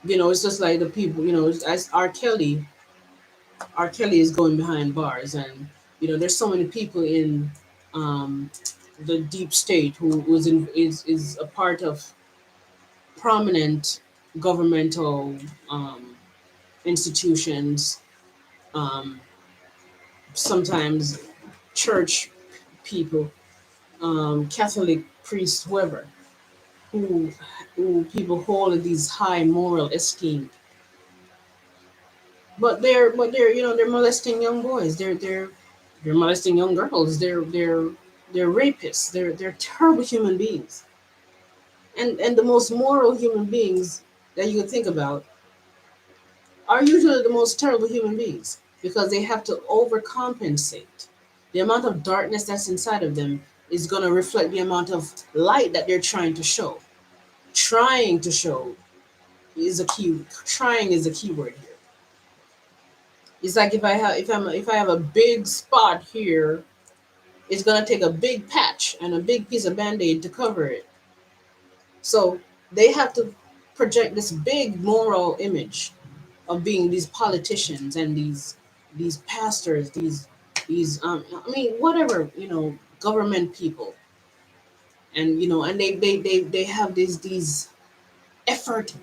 It's just like the people, as R. Kelly is going behind bars, and there's so many people in um, the deep state who is a part of prominent governmental institutions, um, sometimes church people, Catholic priests, whoever, who who people hold in these high moral esteem. But they're molesting young boys. They're molesting young girls. They're rapists. They're terrible human beings. And the most moral human beings that you could think about are usually the most terrible human beings, because they have to overcompensate. The amount of darkness that's inside of them is going to reflect the amount of light that they're trying to show. Trying to show is a key. Trying is a key word here. It's like if I have a big spot here, it's gonna take a big patch and a big piece of band-aid to cover it. So they have to project this big moral image of being these politicians and these pastors, these whatever, government people. And and they have these effort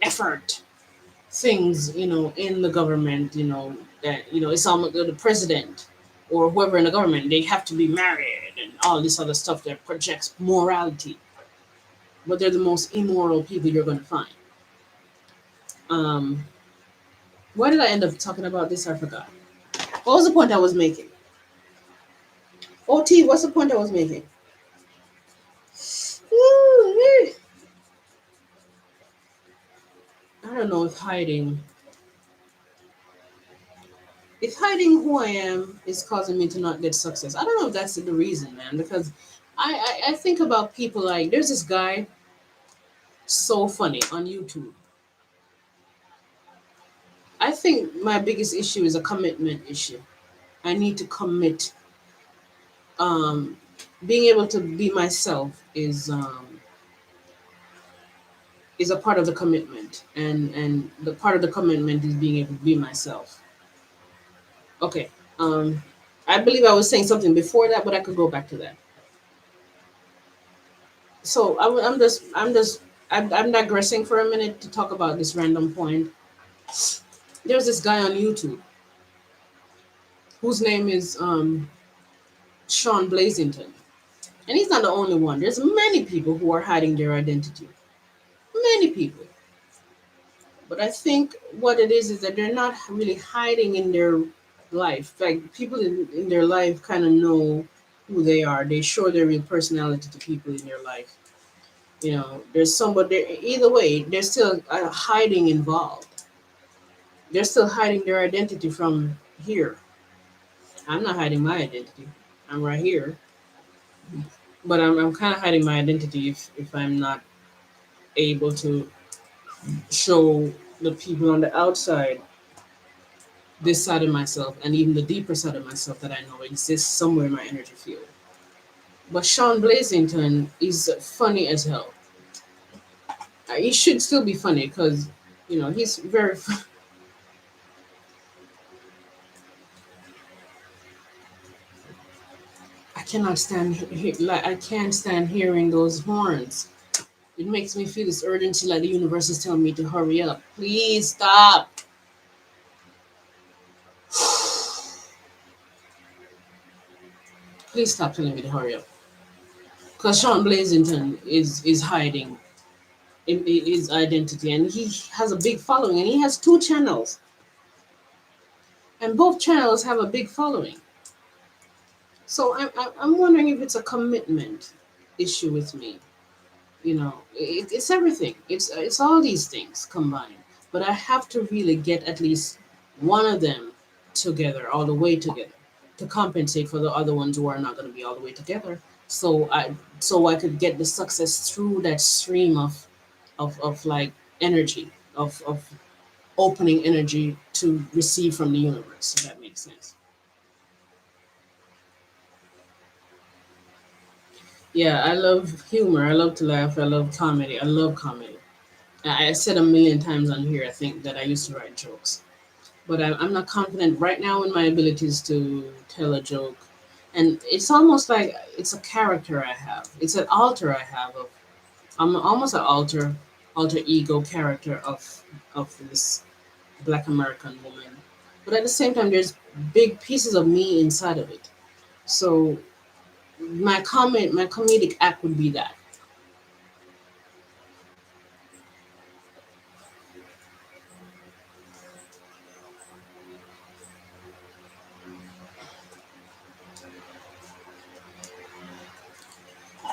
things, in the government, that it's almost the president or whoever in the government, they have to be married and all this other stuff that projects morality, but they're the most immoral people you're going to find. um why did I end up talking about this? I forgot. What was the point I was making? What's the point I was making? Woo-wee. I don't know if hiding who I am is causing me to not get success. I don't know if that's the reason, man, because I think about people like there's this guy, so funny, on YouTube. I think my biggest issue is a commitment issue. I need to commit. Um, Being able to be myself is a part of the commitment, and the part of the commitment is being able to be myself. Okay. Um, I believe I was saying something before that, but I could go back to that. So I'm digressing for a minute to talk about this random point. There's this guy on YouTube whose name is Sean Blazington, and he's not the only one. There's many people who are hiding their identity. Many people. But I think what it is that they're not really hiding in their life. Like people in their life kind of know who they are. They show their real personality to people in their life. There's somebody. Either way, there's still a hiding involved. They're still hiding their identity from here. I'm not hiding my identity. I'm right here, but I'm kind of hiding my identity if I'm not able to show the people on the outside this side of myself and even the deeper side of myself that I know exists somewhere in my energy field. But Sean Blazington is funny as hell. He should still be funny because, he's very. I cannot stand like I can't stand hearing those horns. It makes me feel this urgency, like the universe is telling me to hurry up. Please stop. Please stop telling me to hurry up. Because Sean Blazington is hiding his identity, and he has a big following, and he has two channels, and both channels have a big following. So I'm wondering if it's a commitment issue with me. It's everything. It's all these things combined. But I have to really get at least one of them together, all the way together, to compensate for the other ones who are not going to be all the way together. So I could get the success through that stream of like energy of opening energy to receive from the universe. If that makes sense. Yeah, I love humor. I love to laugh. I love comedy. I love comedy. I said a million times on here, I think, that I used to write jokes. But I'm not confident right now in my abilities to tell a joke. And it's almost like it's a character I have. It's an alter I have of. I'm almost an alter ego character of this Black American woman. But at the same time, there's big pieces of me inside of it. So my comedic act would be that.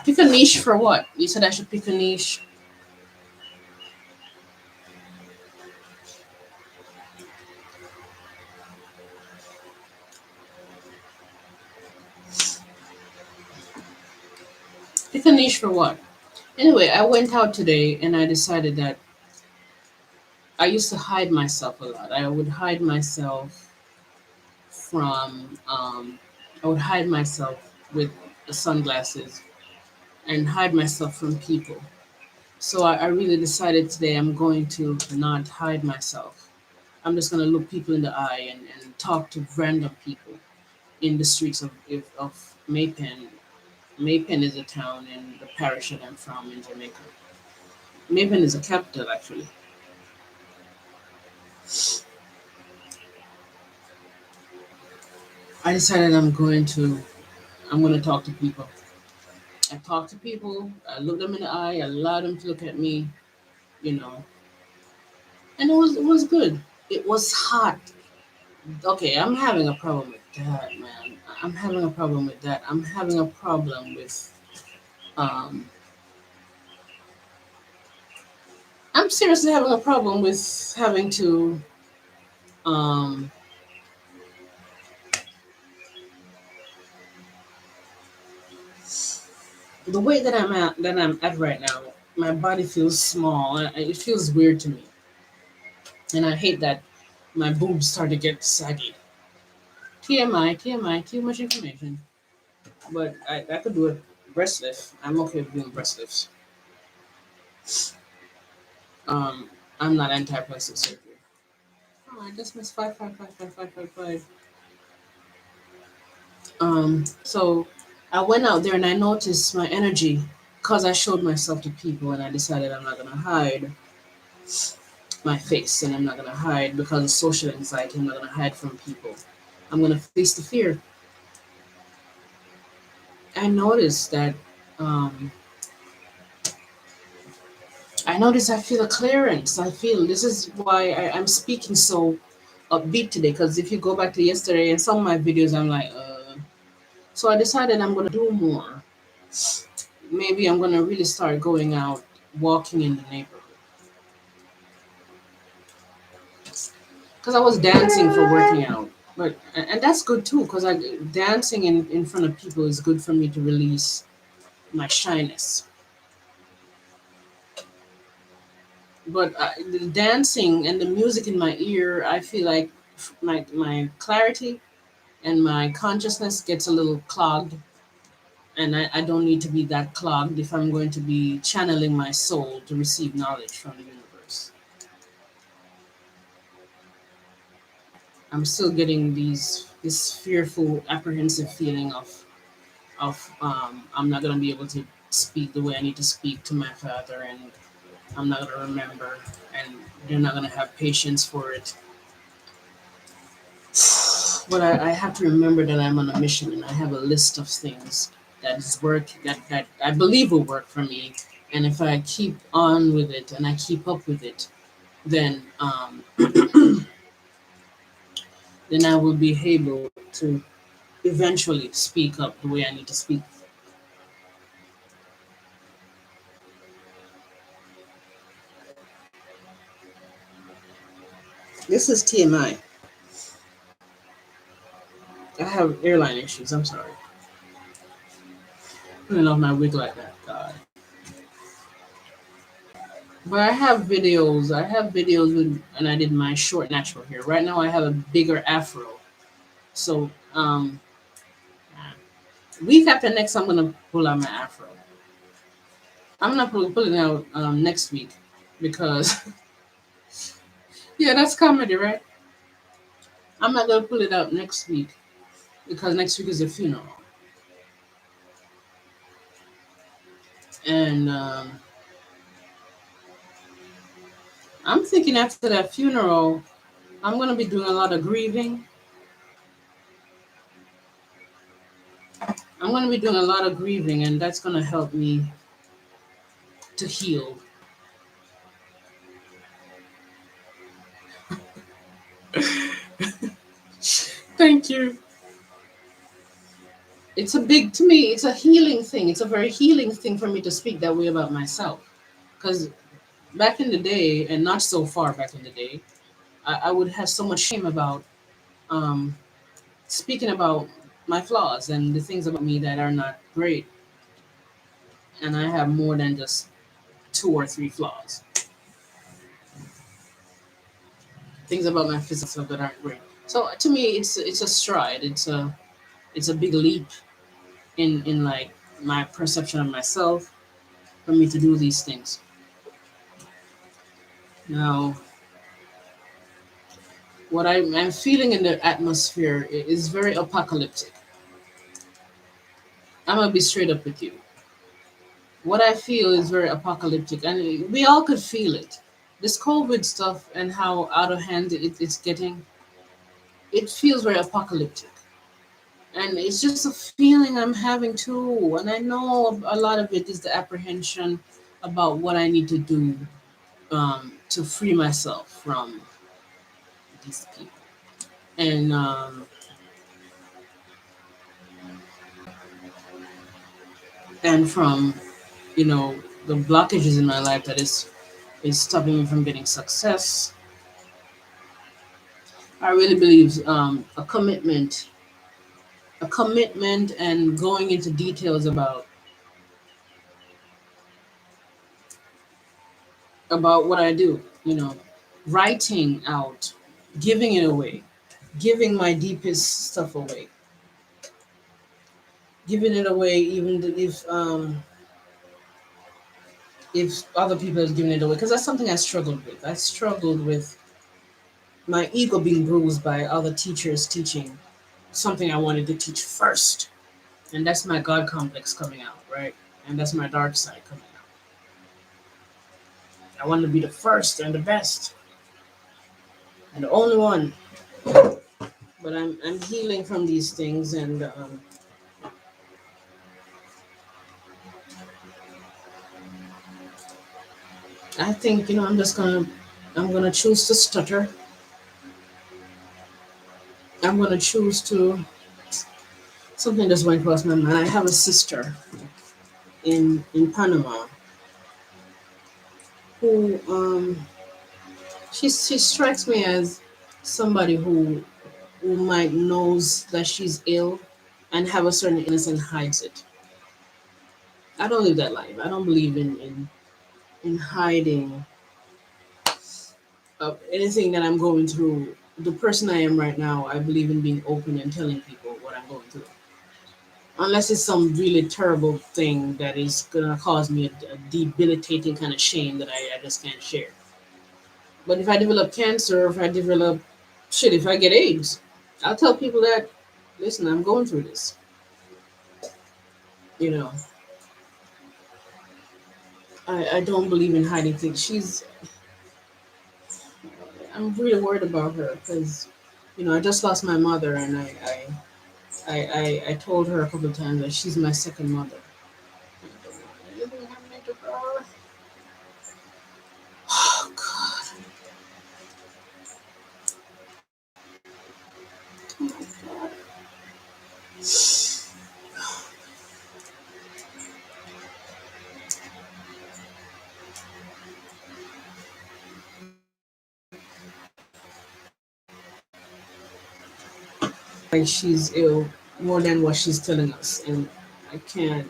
Pick a niche for what? You said I should pick a niche. Pick a niche for what? Anyway, I went out today and I decided that I used to hide myself a lot. I would hide myself from, I would hide myself with the sunglasses and hide myself from people. So I really decided today I'm going to not hide myself. I'm just going to look people in the eye and talk to random people in the streets of Maypen Maypen is a town in the parish that I'm from in Jamaica. Maypen is a capital, actually. I decided I'm going to talk to people. I talked to people. I looked them in the eye. I allowed them to look at me. You know, and it was good. It was hot. Okay, I'm having a problem with that, man. I'm having a problem with that. I'm having a problem with um. I'm seriously having a problem with having to um. The way that I'm at right now, my body feels small. It feels weird to me, and I hate that my boobs start to get saggy. TMI, TMI, too much information. But I could do a breast lift. I'm okay with doing breast lifts. Um, I'm not anti-plastic surgery. Oh, I just missed 5555555. So I went out there and I noticed my energy because I showed myself to people and I decided I'm not gonna hide my face and I'm not gonna hide because of social anxiety. I'm not gonna hide from people. I'm gonna face the fear. I noticed that. Um, I notice I feel a clearance. I feel this is why I'm speaking so upbeat today. Because if you go back to yesterday and some of my videos, I'm like, So I decided I'm gonna do more. Maybe I'm gonna really start going out, walking in the neighborhood. Because I was dancing for working out, but and that's good too. Because I dancing in front of people is good for me to release my shyness. But the dancing and the music in my ear, I feel like my clarity and my consciousness gets a little clogged. And I don't need to be that clogged if I'm going to be channeling my soul to receive knowledge from the universe. I'm still getting this fearful, apprehensive feeling of I'm not gonna be able to speak the way I need to speak to my father, and I'm not gonna remember, and they're not gonna have patience for it. But I have to remember that I'm on a mission, and I have a list of things that I believe will work for me, and if I keep on with it and I keep up with it, then then I will be able to eventually speak up the way I need to speak. This is TMI. I have airline issues. I'm sorry. Putting off my wig like that, God. But I have videos. I have videos with, and I did my short natural hair. Right now, I have a bigger afro. So, week after next, I'm gonna pull out my afro. I'm not pulling out next week because yeah, that's comedy, right? I'm not gonna pull it out next week because next week is a funeral, and I'm thinking after that funeral, I'm gonna be doing a lot of grieving. I'm gonna be doing a lot of grieving, and that's gonna help me to heal. Thank you. It's a big to me. It's a healing thing. It's a very healing thing for me to speak that way about myself. Because back in the day, and not so far back in the day, I would have so much shame about um, speaking about my flaws and the things about me that are not great. And I have more than just two or three flaws. Things about my physical self that aren't great. So to me, it's a stride. It's a big leap in like my perception of myself for me to do these things. Now, what I'm feeling in the atmosphere is very apocalyptic. I'm gonna be straight up with you. What I feel is very apocalyptic, and we all could feel it. This COVID stuff and how out of hand it's getting, it feels very apocalyptic. And it's just a feeling I'm having too. And I know a lot of it is the apprehension about what I need to do to free myself from these people. And from, you know, the blockages in my life that is stopping me from getting success. I really believe a commitment, and going into details about what I do. You know, writing out, giving it away, giving my deepest stuff away, giving it away, even if other people have given it away, because that's something I struggled with. I struggled with my ego being bruised by other teachers teaching something I wanted to teach first. And that's my God complex coming out, right? And that's my dark side coming out. I want to be the first and the best and the only one. But I'm healing from these things, and I think I'm gonna choose to stutter. I'm gonna choose to something just went across my mind. I have a sister in Panama who she strikes me as somebody who might knows that she's ill and have a certain illness and hides it. I don't live that life. I don't believe in hiding anything that I'm going through. The person I am right now, I believe in being open and telling people what I'm going through. Unless it's some really terrible thing that is gonna cause me a debilitating kind of shame that I just can't share. But if I develop cancer, if I develop shit, if I get AIDS, I'll tell people that, listen, I'm going through this. You know, I don't believe in hiding things. I'm really worried about her because, I just lost my mother, and I told her a couple of times that she's my second mother. I don't want anything happening to her. Oh, God. Oh, my God. Like, she's ill more than what she's telling us, and I can't.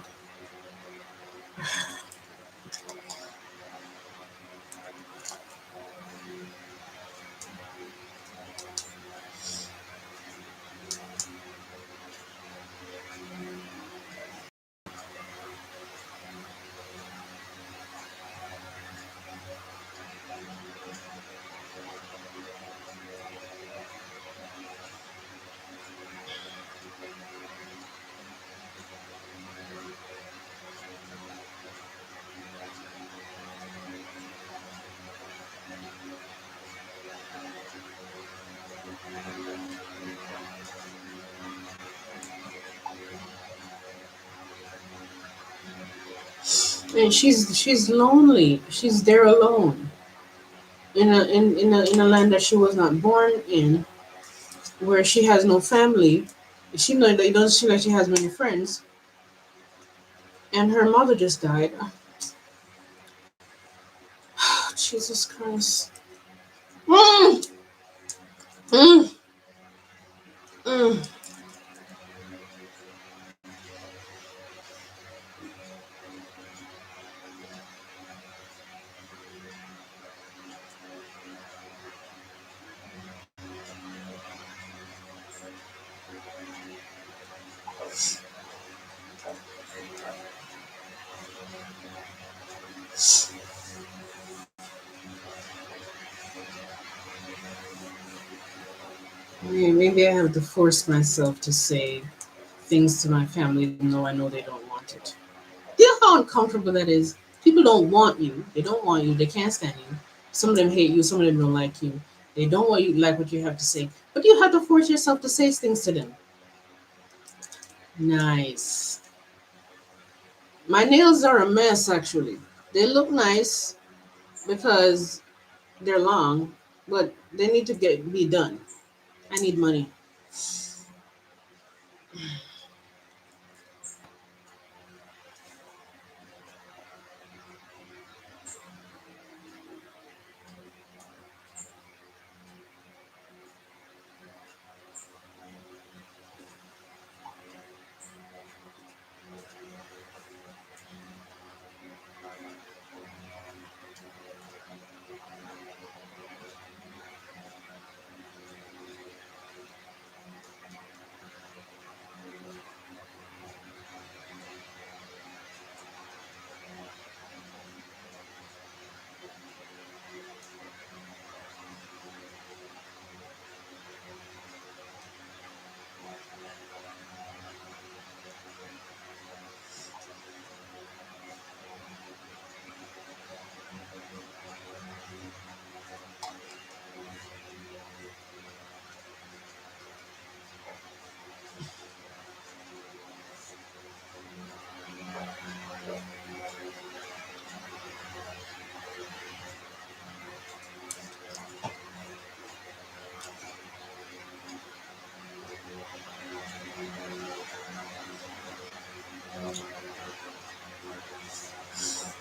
And she's lonely. She's there alone in a land that she was not born in, where she has no family. She know that it doesn't seem like she has many friends, and her mother just died. Jesus Christ. Mm, mm, mm. Maybe I have to force myself to say things to my family, even though I know they don't want it. You know how uncomfortable that is? People don't want you. They don't want you. They can't stand you. Some of them hate you. Some of them don't like you. They don't want you to like what you have to say. But you have to force yourself to say things to them. Nice. My nails are a mess, actually. They look nice because they're long, but they need to get be done. I need money.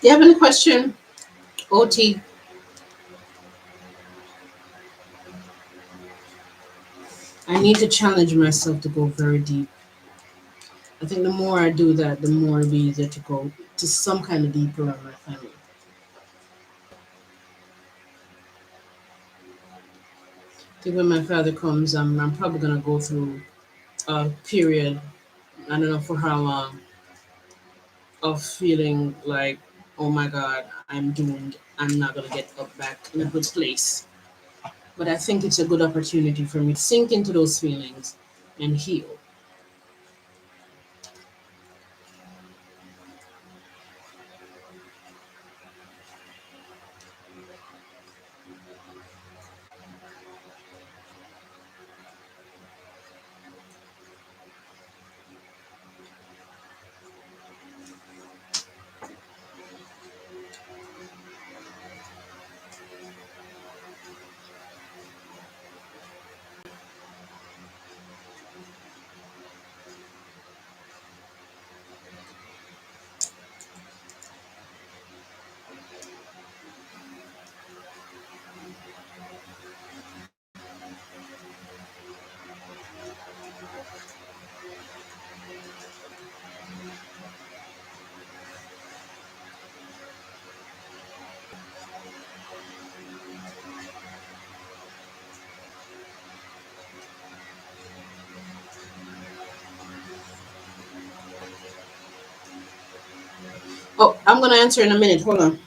Do you have any question? OT. I need to challenge myself to go very deep. I think the more I do that, the more it'll be easier to go to some kind of deeper around my family. I think when my father comes, I'm probably gonna go through a period, I don't know for how long, of feeling like, oh my God, I'm doomed. I'm not gonna get up back in a good place. But I think it's a good opportunity for me to sink into those feelings and heal. Oh, I'm gonna answer in a minute. Hold on.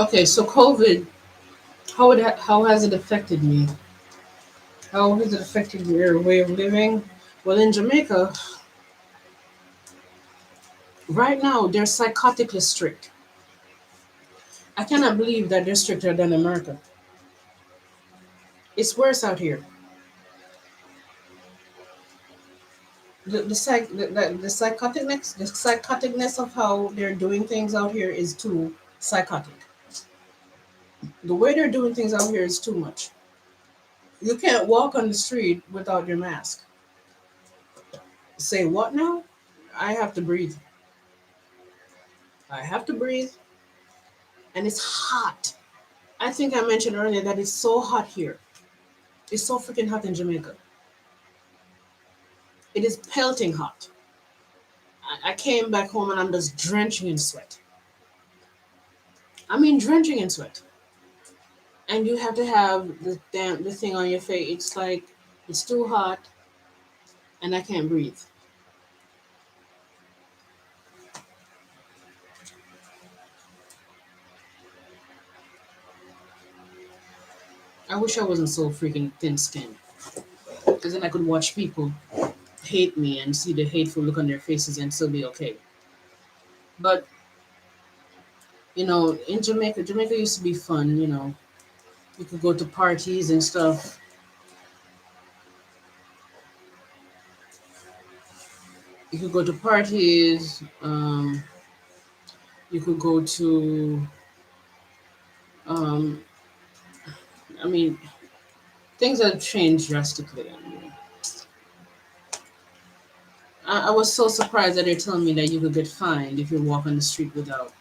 Okay, so COVID, how has it affected me? How has it affected your way of living? Well, in Jamaica, right now they're psychotically strict. I cannot believe that they're stricter than America. It's worse out here. The psychoticness of how they're doing things out here is too. Psychotic. The way they're doing things out here is too much. You can't walk on the street without your mask. Say what now? I have to breathe. I have to breathe. And it's hot. I think I mentioned earlier that it's so hot here. It's so freaking hot in Jamaica. It is pelting hot. I came back home and I'm just drenching in sweat. I mean, drenching in sweat. And you have to have the thing on your face. It's like it's too hot and I can't breathe. I wish I wasn't so freaking thin skinned because then I could watch people hate me and see the hateful look on their faces and still be okay. But in Jamaica used to be fun. You could go to parties and stuff. You could go to parties. You could go to. Um, I mean, things have changed drastically. I was so surprised that they're telling me that you could get fined if you walk on the street without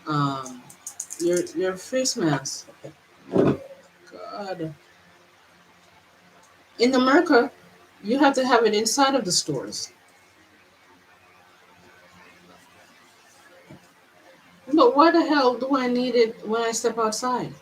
um, your face mask. God, in America, you have to have it inside of the stores. But why the hell do I need it when I step outside?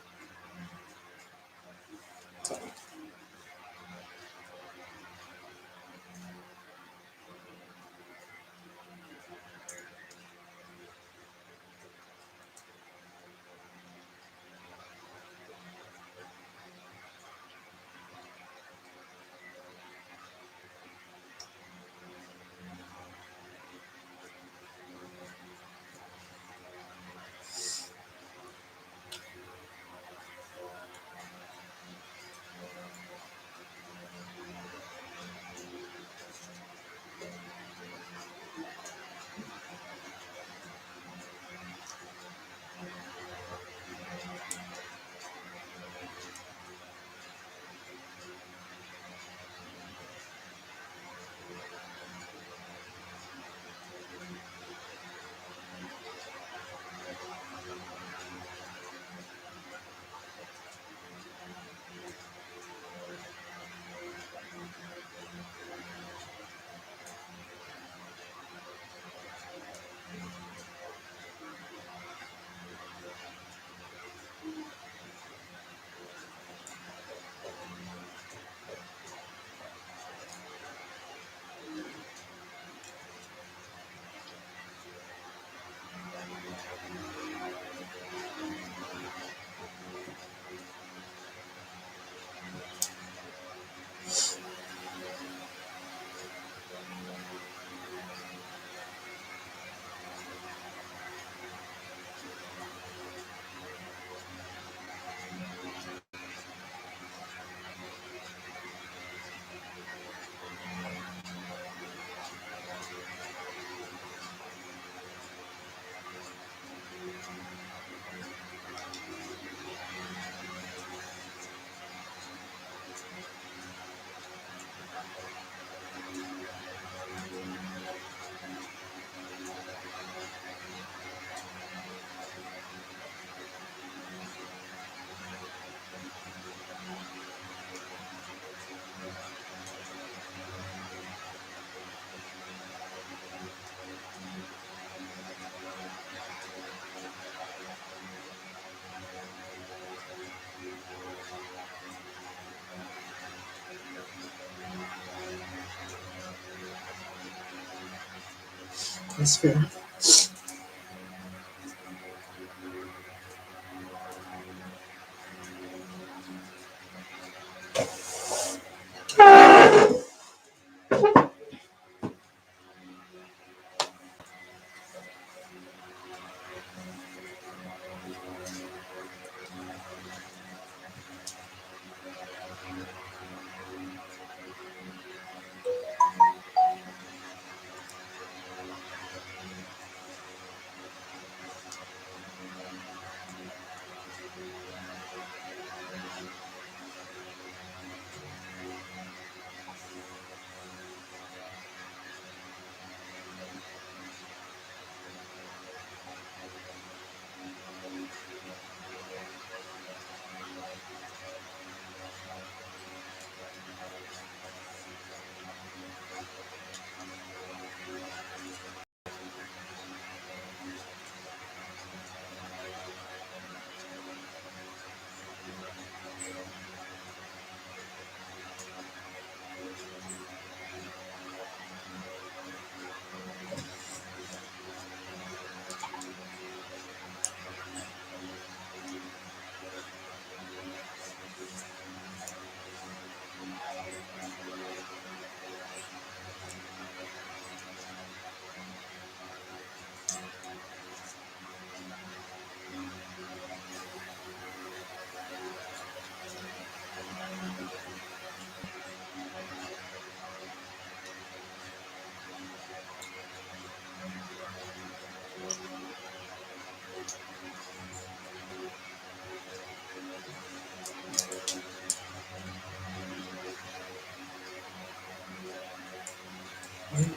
That's fair.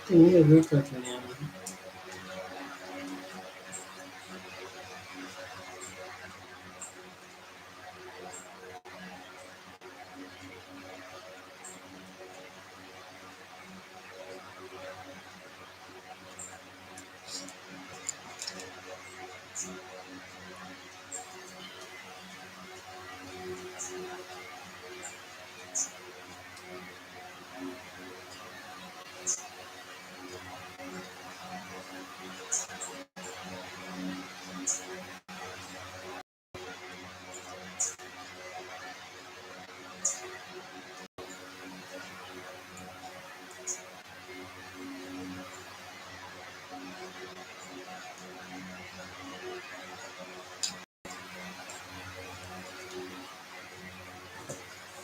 Can you agree with me?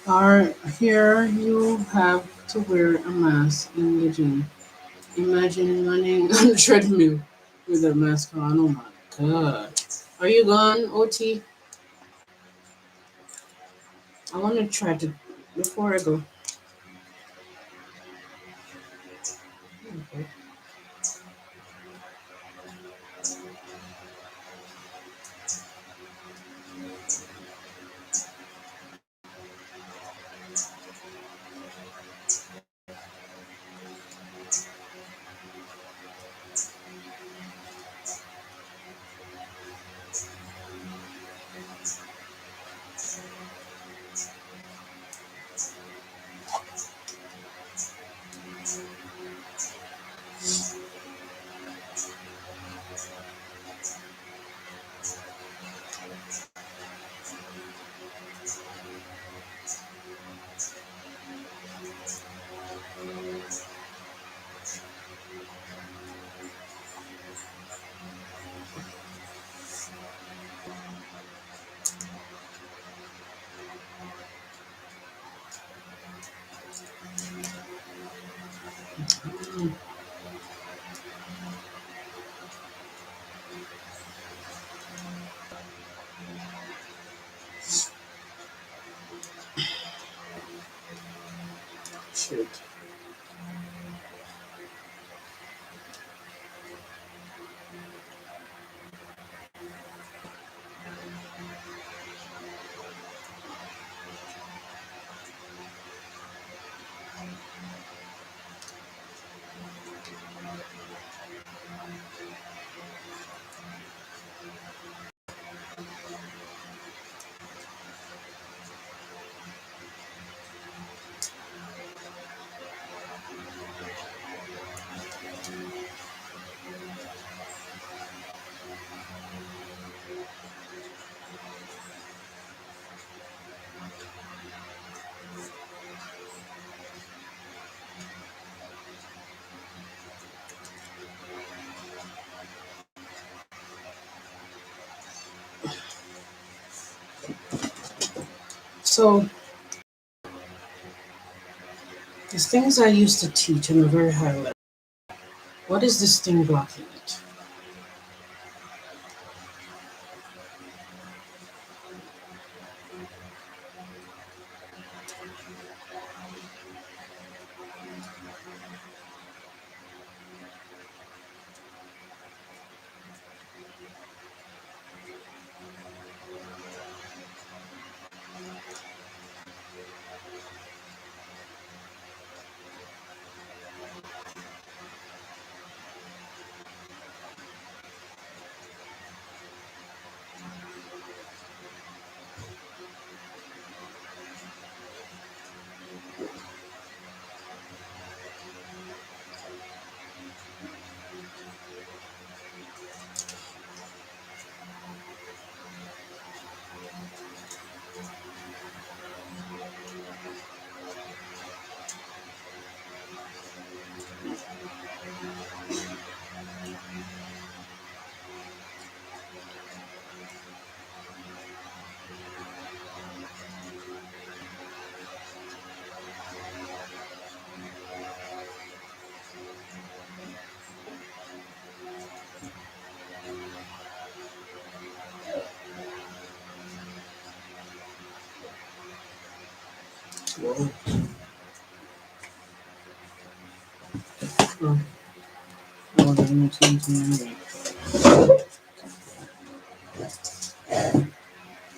Are here you have to wear a mask in the gym. Imagine running on a treadmill with a mask on. Oh my god. Are you gone, OT? I want to try to before I go. Okay. Mm, shit. So these things I used to teach on a very high level. What is this thing blocking it?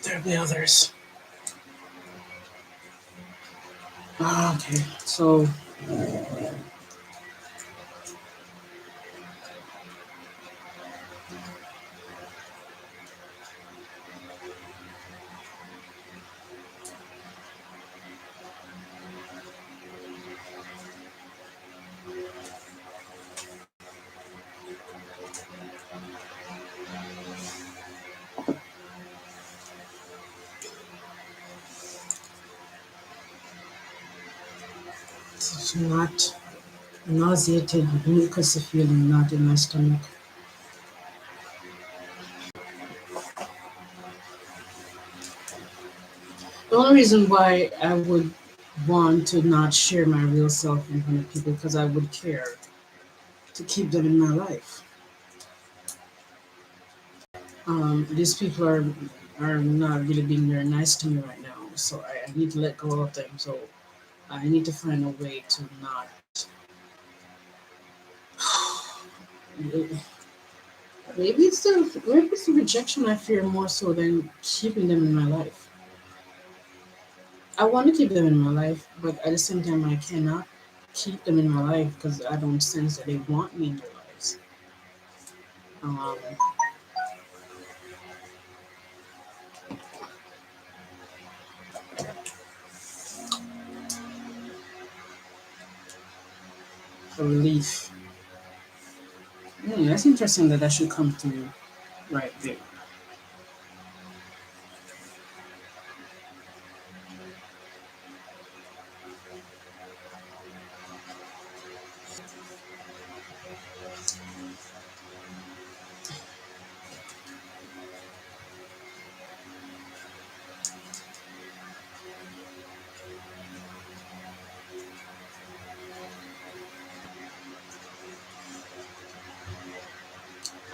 There'll be others. Okay, so it's not nauseated, mucusy feeling, not in my stomach. The only reason why I would want to not share my real self in front of people because I would care to keep them in my life. These people are not really being very nice to me right now, so I need to let go of them. So I need to find a way to not. Maybe it's the rejection I fear more so than keeping them in my life. I want to keep them in my life, but at the same time, I cannot keep them in my life because I don't sense that they want me in their lives. Um, a relief. That's interesting that should come through right there.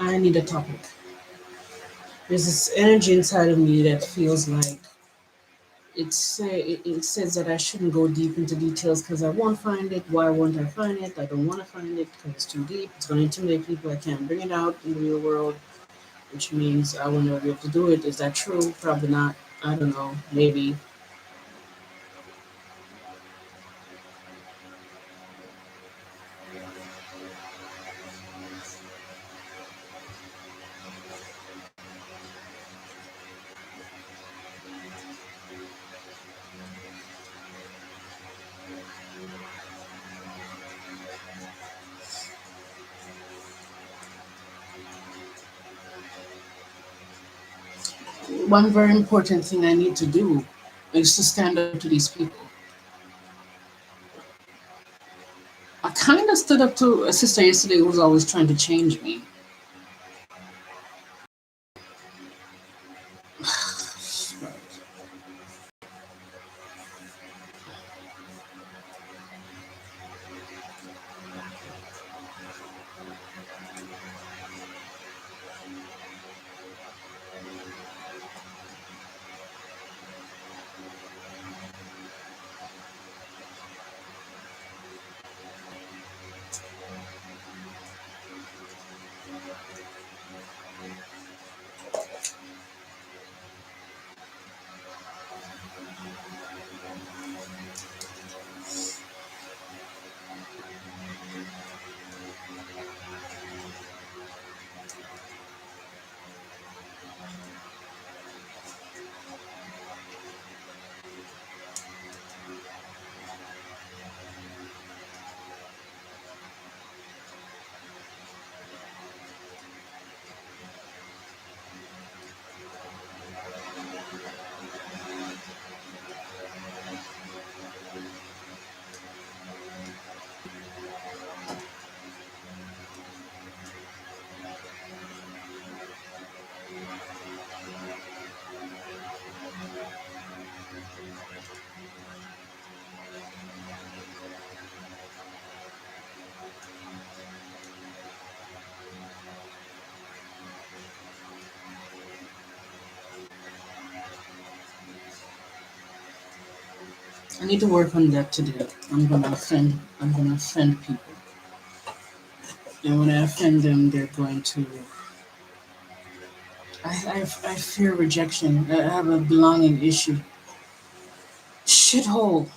I need a topic. There's this energy inside of me that feels like it says that I shouldn't go deep into details because I won't find it. Why won't I find it? I don't want to find it because it's too deep. It's going to intimidate people. I can't bring it out in the real world, which means I will never be able to do it. Is that true? Probably not. I don't know. Maybe. One very important thing I need to do is to stand up to these people. I kind of stood up to a sister yesterday who was always trying to change me. I need to work on that today. I'm gonna offend people. And when I offend them, they're going to. I fear rejection. I have a belonging issue. Shithole.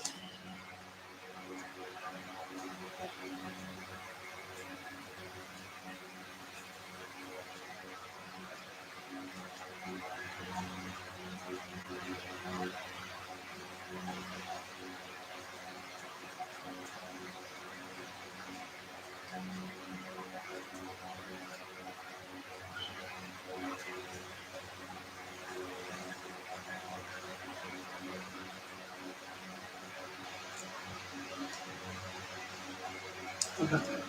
Okay.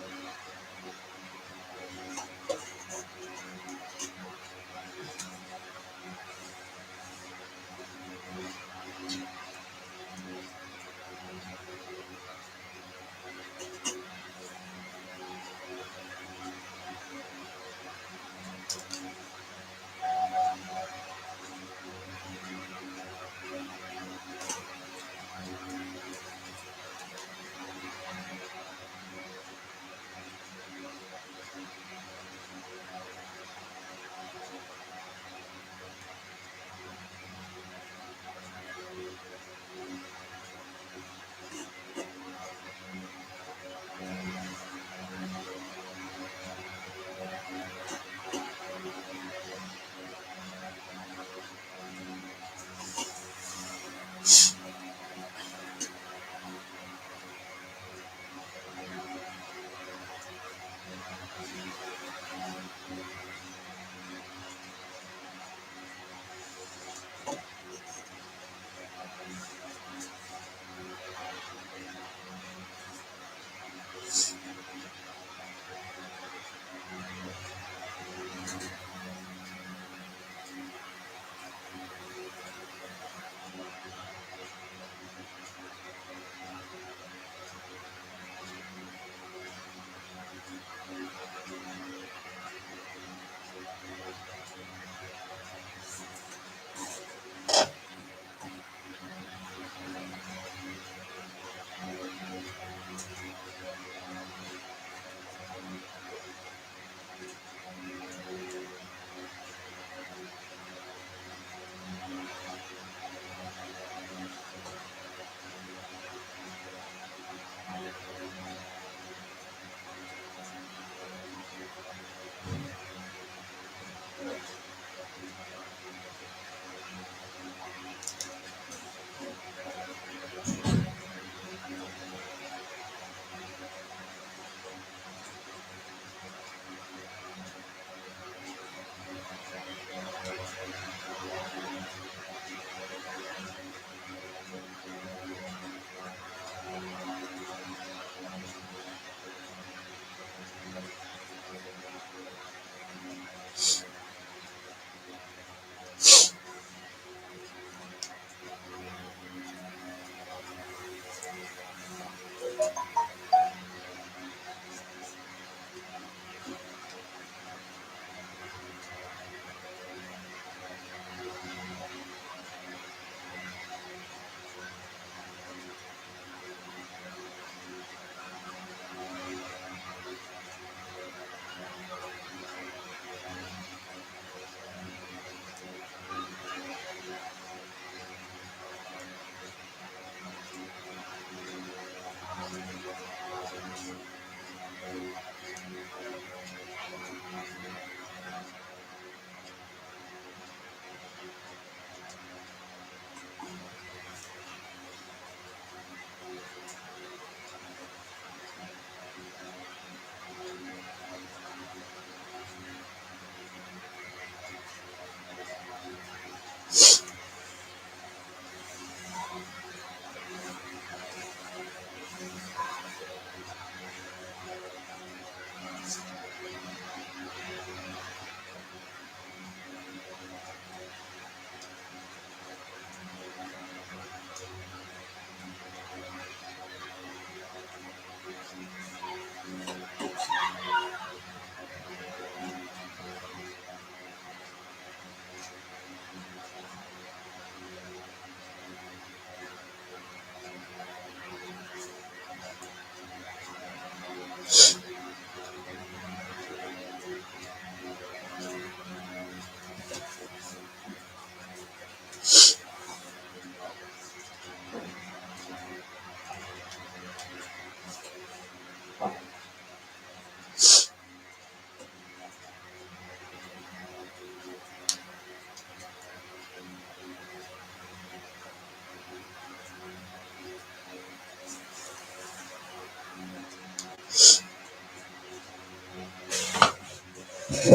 He's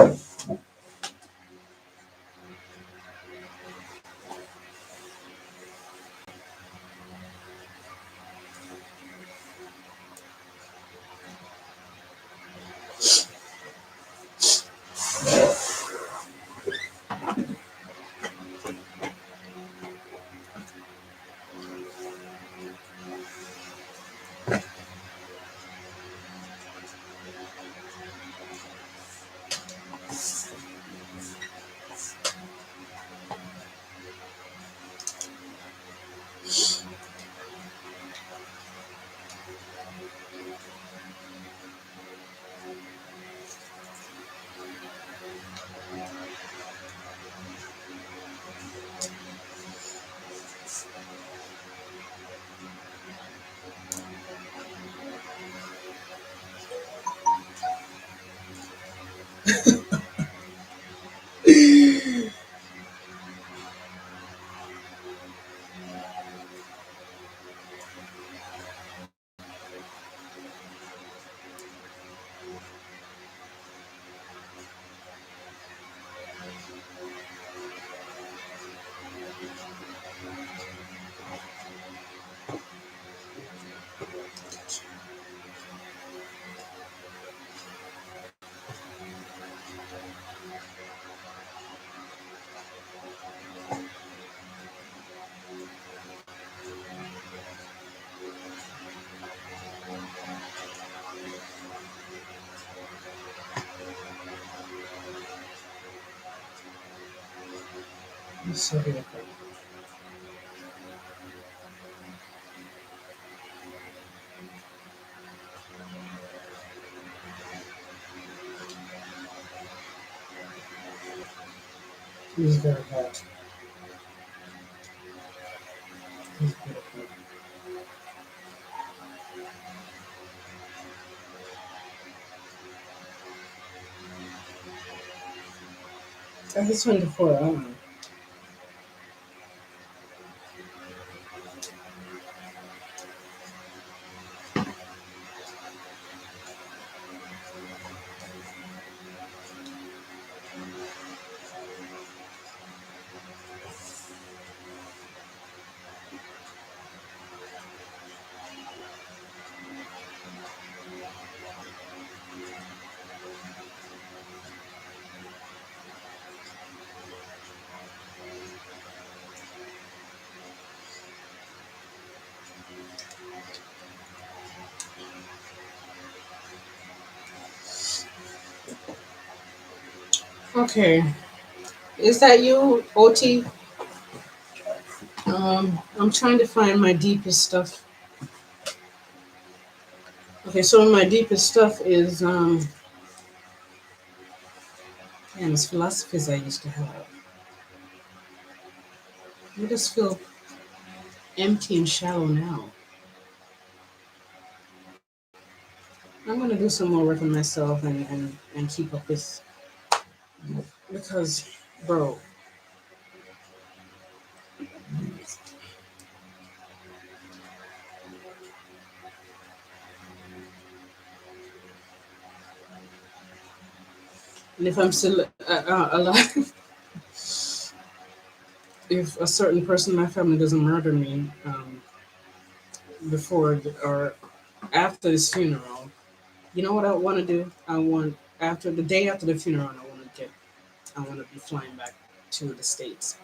so beautiful. He's very hot. He's beautiful. He's 24. I don't know. Okay. Is that you, OT? I'm trying to find my deepest stuff. Okay, so my deepest stuff is man, it's philosophies I used to have. I just feel empty and shallow now. I'm gonna do some more work on myself and keep up with because, bro, and if I'm still alive, if a certain person in my family doesn't murder me or after this funeral, you know what I want to do? I want after the day after the funeral, I want to be flying back to the states.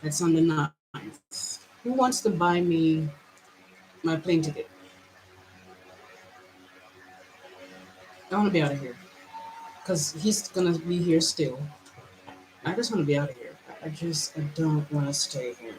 That's on the 9th. Who wants to buy me my plane ticket? I want to be out of here because he's gonna be here still. I just want to be out of here. I don't want to stay here.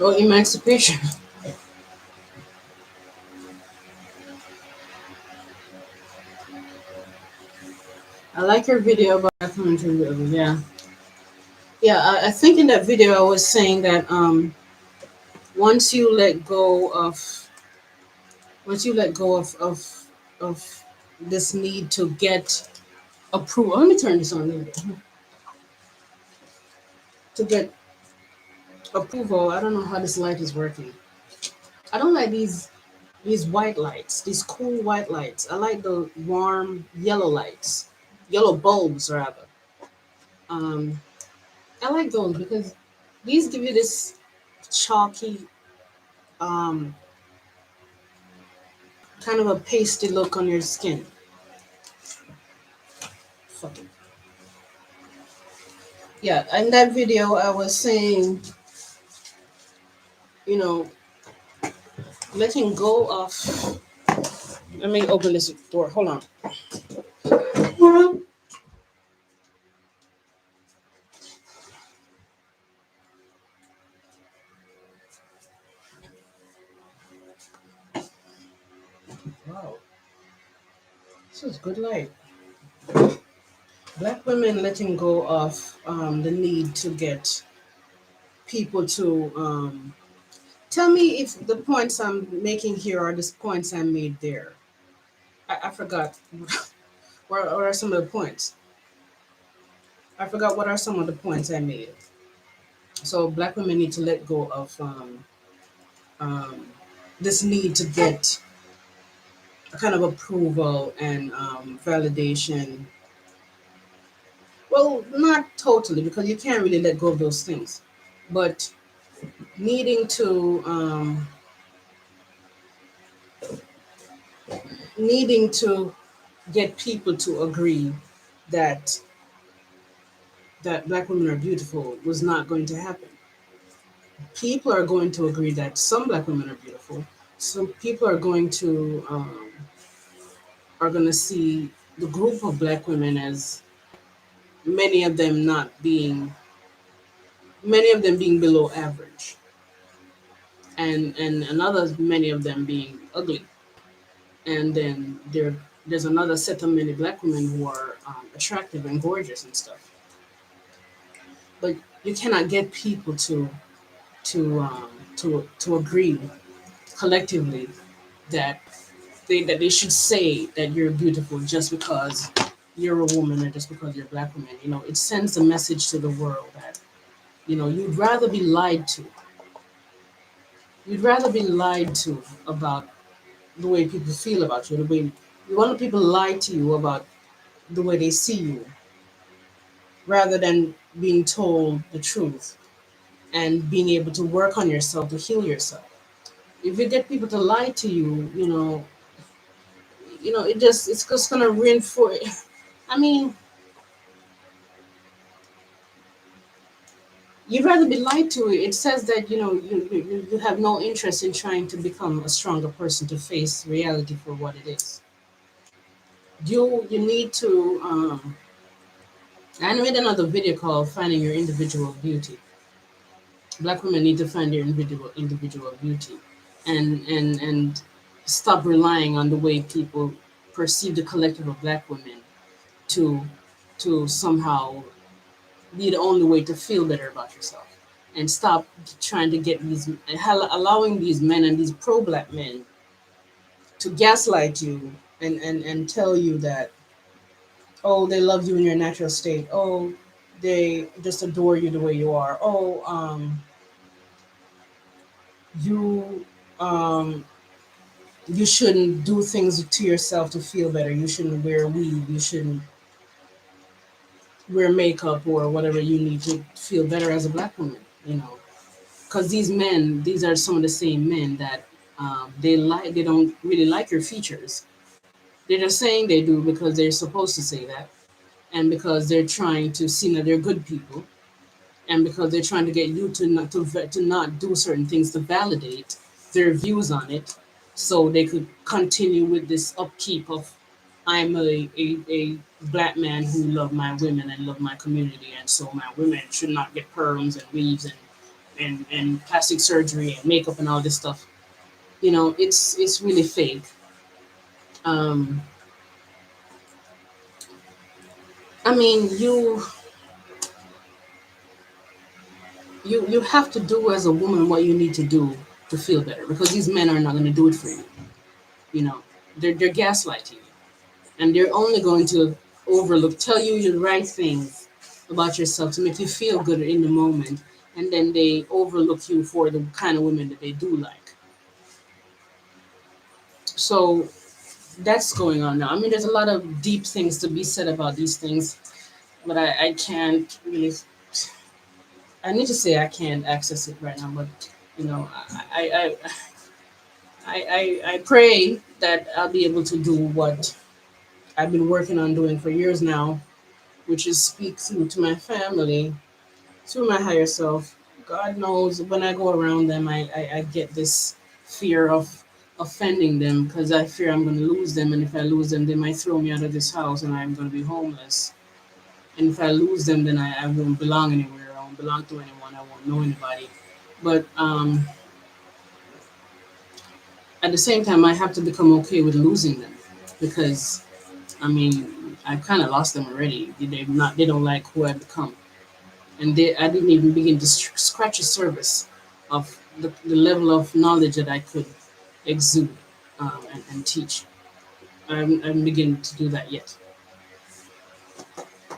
Oh, emancipation. I like your video about documentary. Yeah, yeah. I think in that video I was saying that once you let go of once you let go of this need to get approval. Let me turn this on. To get approval. I don't know how this light is working. I don't like these white lights, these cool white lights. I like the warm yellow lights, yellow bulbs rather. Um, I like those because these give you this chalky, um, kind of a pasty look on your skin. Fuck it. Yeah, in that video, I was saying, you know, letting go of. Let me open this door. Hold on. Wow, this is good light. Black women letting go of the need to get people to tell me if the points I'm making here are the points I made there. I forgot. What are some of the points? I forgot what are some of the points I made. So black women need to let go of um, this need to get a kind of approval and validation. Well, not totally because you can't really let go of those things, but needing to needing to get people to agree that black women are beautiful was not going to happen. People are going to agree that some black women are beautiful. Some people are going to see the group of black women as many of them not being many of them being below average, and another many of them being ugly. And then there's another set of many black women who are attractive and gorgeous and stuff. But you cannot get people to agree collectively that they should say that you're beautiful just because you're a woman or just because you're a black woman. You know, it sends a message to the world that you'd rather be lied to. You'd rather be lied to about the way people feel about you. The way you want people to lie to you about the way they see you, rather than being told the truth and being able to work on yourself to heal yourself. If you get people to lie to you, it's just gonna reinforce. I mean, you'd rather be lied to. It says that you have no interest in trying to become a stronger person to face reality for what it is. You need to. I made another video called "Finding Your Individual Beauty." Black women need to find their individual beauty, and stop relying on the way people perceive the collective of black women to somehow be the only way to feel better about yourself, and stop trying to get allowing these men and these pro black men to gaslight you and tell you that, oh, they love you in your natural state, oh, they just adore you the way you are, oh, you um you shouldn't do things to yourself to feel better, you shouldn't wear weave, you shouldn't wear makeup or whatever you need to feel better as a black woman, because these are some of the same men that they don't really like your features. They're just saying they do because they're supposed to say that, and because they're trying to seem that they're good people, and because they're trying to get you to not do certain things to validate their views on it, so they could continue with this upkeep of, I'm a black man who love my women and love my community, and so my women should not get perms and weaves and plastic surgery and makeup and all this stuff. It's really fake. Um, I mean, you have to do as a woman what you need to do to feel better because these men are not going to do it for you. You know, they're gaslighting you, and they're only going to tell you the right things about yourself to make you feel good in the moment, and then they overlook you for the kind of women that they do like. So that's going on now. I mean, there's a lot of deep things to be said about these things, but I can't really. I need to say I can't access it right now, but you know, I pray that I'll be able to do what I've been working on doing for years now, which is speak through to my family, through my higher self. God knows when I go around them, I get this fear of offending them because I fear I'm going to lose them. And if I lose them, they might throw me out of this house and I'm going to be homeless. And if I lose them, then I won't belong anywhere. I won't belong to anyone. I won't know anybody. But at the same time, I have to become okay with losing them because I mean, I kind of lost them already. They don't like who I've become, and I didn't even begin to scratch the surface of the level of knowledge that I could exude and teach. I'm beginning to do that yet.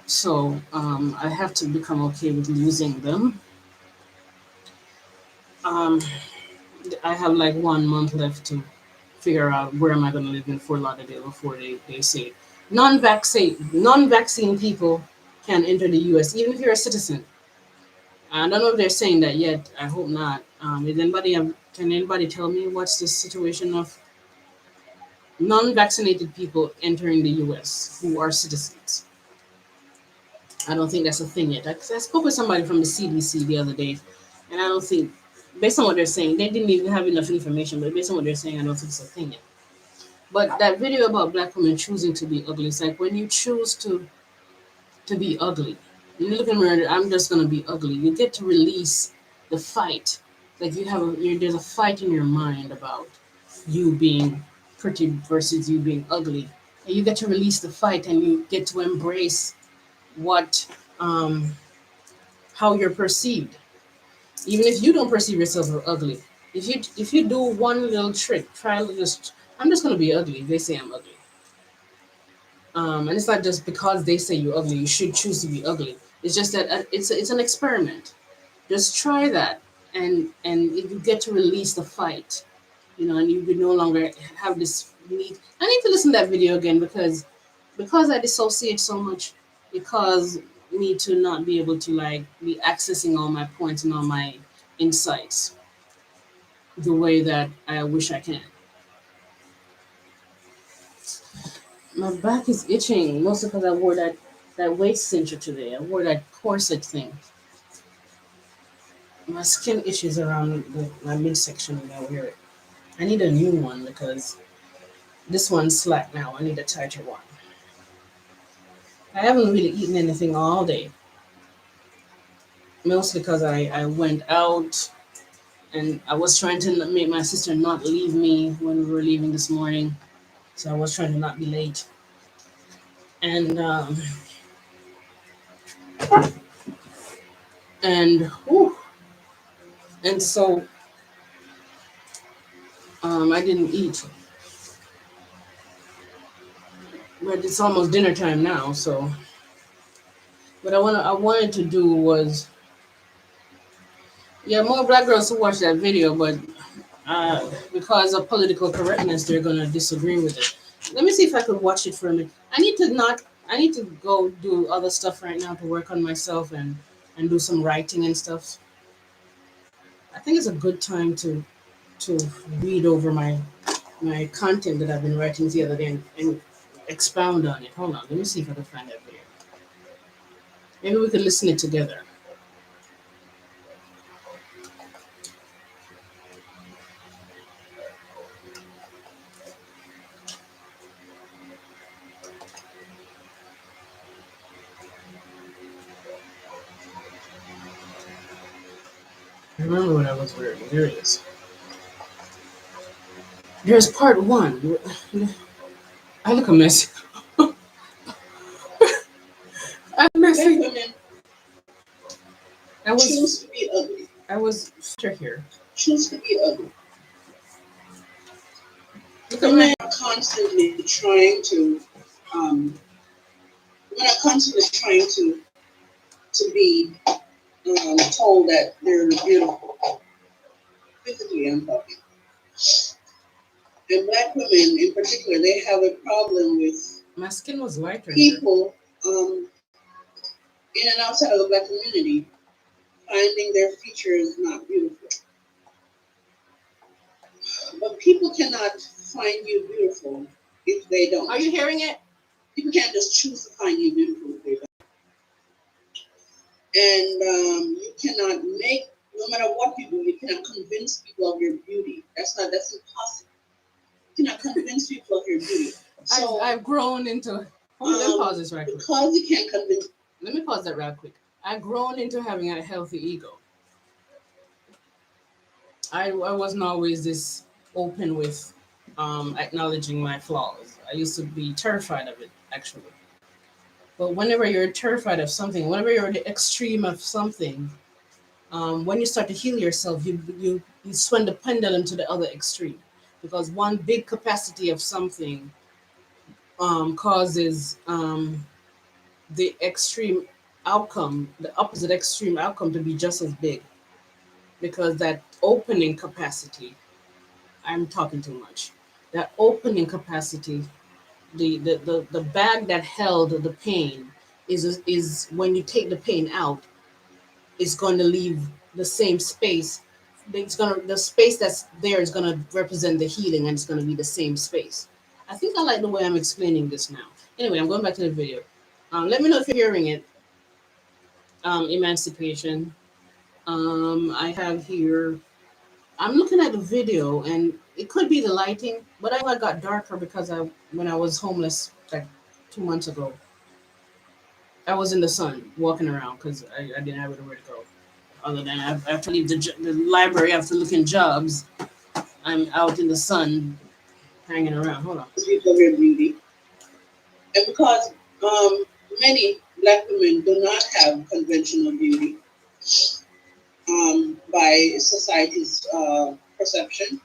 So I have to become okay with losing them. Um, I have like 1 month left to figure out where am I going to live in Fort Lauderdale before they say non-vaccine people can enter the U.S. even if you're a citizen. I don't know if they're saying that yet. I hope not. Can anybody tell me what's the situation of non-vaccinated people entering the U.S. who are citizens? I don't think that's a thing yet. I spoke with somebody from the CDC the other day, and I don't think, based on what they're saying, they didn't even have enough information. But based on what they're saying, I don't think it's a thing yet. But that video about black women choosing to be ugly, it's like when you choose to be ugly, you look in the mirror. I'm just gonna be ugly. You get to release the fight. Like there's a fight in your mind about you being pretty versus you being ugly, and you get to release the fight, and you get to embrace what um, how you're perceived, even if you don't perceive yourself as ugly. If you do one little trick, try to just I'm just gonna be ugly. They say I'm ugly. And it's not just because they say you're ugly, you should choose to be ugly. It's just that it's an experiment. Just try that, and you get to release the fight, and you would no longer have this need. I need to listen to that video again because I dissociate so much. It caused me to not be able to like be accessing all my points and all my insights the way that I wish I can. My back is itching, mostly because I wore that waist cincher today. I wore that corset thing. My skin itches around my midsection when I wear it. I need a new one because this one's slack now. I need a tighter one. I haven't really eaten anything all day, mostly because I went out and I was trying to make my sister not leave me when we were leaving this morning. So I was trying to not be late. And and whew, and so I didn't eat, but it's almost dinner time now. So what I wanted to do was, yeah, more black girls who watch that video, but because of political correctness, they're gonna disagree with it. Let me see if I could watch it for a minute. I need to go do other stuff right now to work on myself and do some writing and stuff. I think it's a good time to read over my content that I've been writing the other day and expound on it. Hold on, let me see if I can find that video. Maybe we could listen it together. I remember when I was wearing. There it is. There's part one. I look a mess. I'm messy. Women I was choose to be ugly. I was here. Choose to be ugly. Look at my. Women are constantly trying to. Um, women are constantly trying to be told that they're beautiful. Physically, I'm talking. And black women, in particular, they have a problem with My skin was lighter here. people in and outside of the black community finding their features not beautiful. But people cannot find you beautiful if they don't. Are you hearing it? People can't just choose to find you beautiful if they don't. And you cannot make, no matter what you do, you cannot convince people of your beauty. That's impossible. You cannot convince people of your beauty. So I've grown into. Hold on, let me pause this right quick. Because you can't convince. Let me pause that real quick. I've grown into having a healthy ego. I wasn't always this open with acknowledging my flaws. I used to be terrified of it, actually. But whenever you're terrified of something, whenever you're at the extreme of something, when you start to heal yourself, you swing the pendulum to the other extreme, because one big capacity of something causes the extreme outcome, the opposite extreme outcome, to be just as big, because that opening capacity. I'm talking too much. That opening capacity, the bag that held the pain is when you take the pain out, it's going to leave the same space. The space that's there is gonna represent the healing, and it's gonna be the same space. I think I like the way I'm explaining this now. Anyway, I'm going back to the video. Let me know if you're hearing it. Emancipation. I have here. I'm looking at the video, and it could be the lighting, but I know I got darker because when I was homeless like 2 months ago, I was in the sun walking around because I didn't have anywhere to go. Other than I have to leave the library, I have to look in jobs. I'm out in the sun, hanging around. Hold on. People of your beauty. And because many black women do not have conventional beauty by society's perception,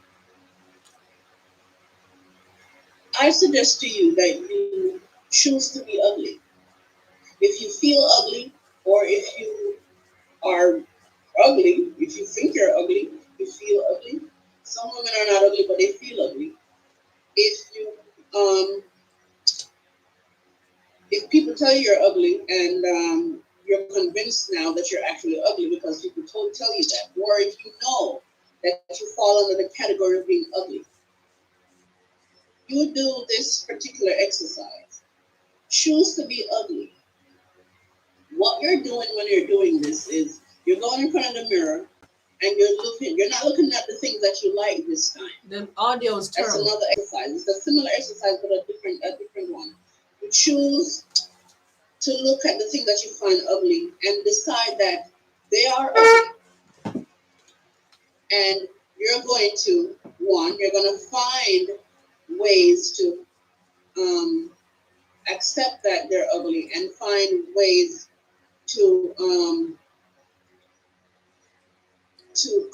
I suggest to you that you choose to be ugly. If you feel ugly, or if you are ugly, if you think you're ugly, you feel ugly. Some women are not ugly, but they feel ugly. If you if people tell you you're ugly, and you're convinced now that you're actually ugly because people tell you that, or if you know that you fall under the category of being ugly, you do this particular exercise. Choose to be ugly. What you're doing when you're doing this is you're going in front of the mirror and you're not looking at the things that you like this time. The audio is That's terrible. another exercise. It's a similar exercise, but a different one. You choose to look at the things that you find ugly and decide that they are ugly. And you're going to, you're going to find ways to accept that they're ugly, and find ways to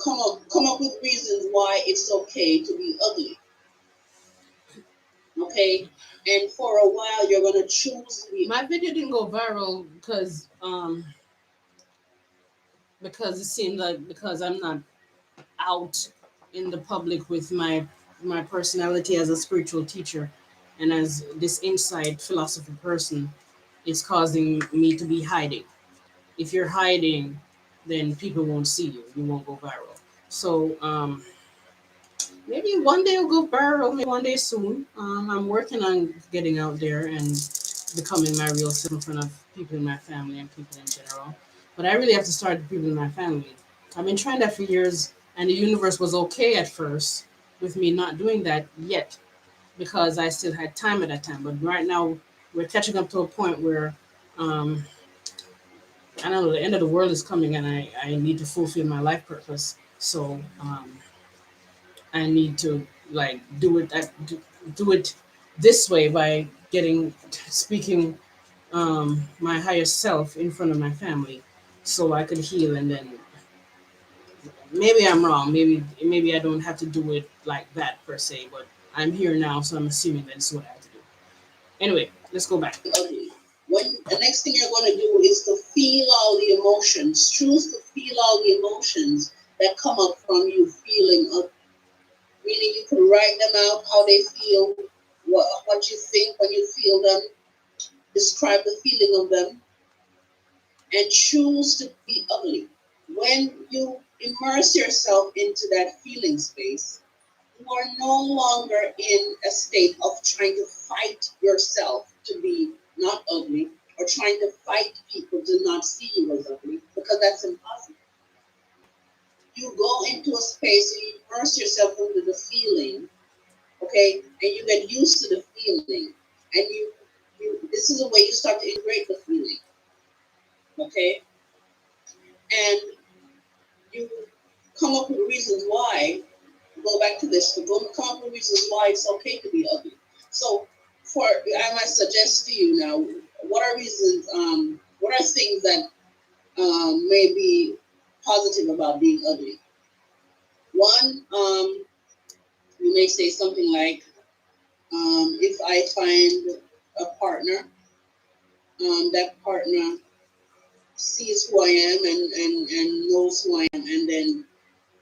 come up with reasons why it's okay to be ugly. Okay? And for a while you're gonna choose to be. My video didn't go viral because it seemed like, because I'm not out in the public with my personality as a spiritual teacher and as this inside philosophy person, is causing me to be hiding. If you're hiding, then people won't see you. You won't go viral. So maybe one day I'll go viral. Maybe one day soon. I'm working on getting out there and becoming my real self in front of people in my family and people in general. But I really have to start with people in my family. I've been trying that for years, and the universe was okay at first with me not doing that yet, because I still had time at that time. But right now, we're catching up to a point where um, I know the end of the world is coming, and I need to fulfill my life purpose. So I need to like do it this way by getting speaking my higher self in front of my family, so I could heal. And then maybe I'm wrong. Maybe I don't have to do it like that per se. But I'm here now, so I'm assuming that's what I have to do. Anyway, let's go back. Ugly. When the next thing you're going to do is to feel all the emotions. Choose to feel all the emotions that come up from you feeling ugly. Meaning you can write them out, how they feel, what you think when you feel them, describe the feeling of them, and choose to be ugly. When you immerse yourself into that feeling space, you are no longer in a state of trying to fight yourself to be not ugly or trying to fight people to not see you as ugly, because that's impossible. You go into a space and you immerse yourself into the feeling, okay, and you get used to the feeling, and you this is the way you start to integrate the feeling, okay, and you come up with reasons why. Go back to this. Come up with reasons why it's okay to be ugly. So, I might suggest to you now. What are reasons? What are things that may be positive about being ugly? One, you may say something like, "If I find a partner, that partner sees who I am and knows who I am, and then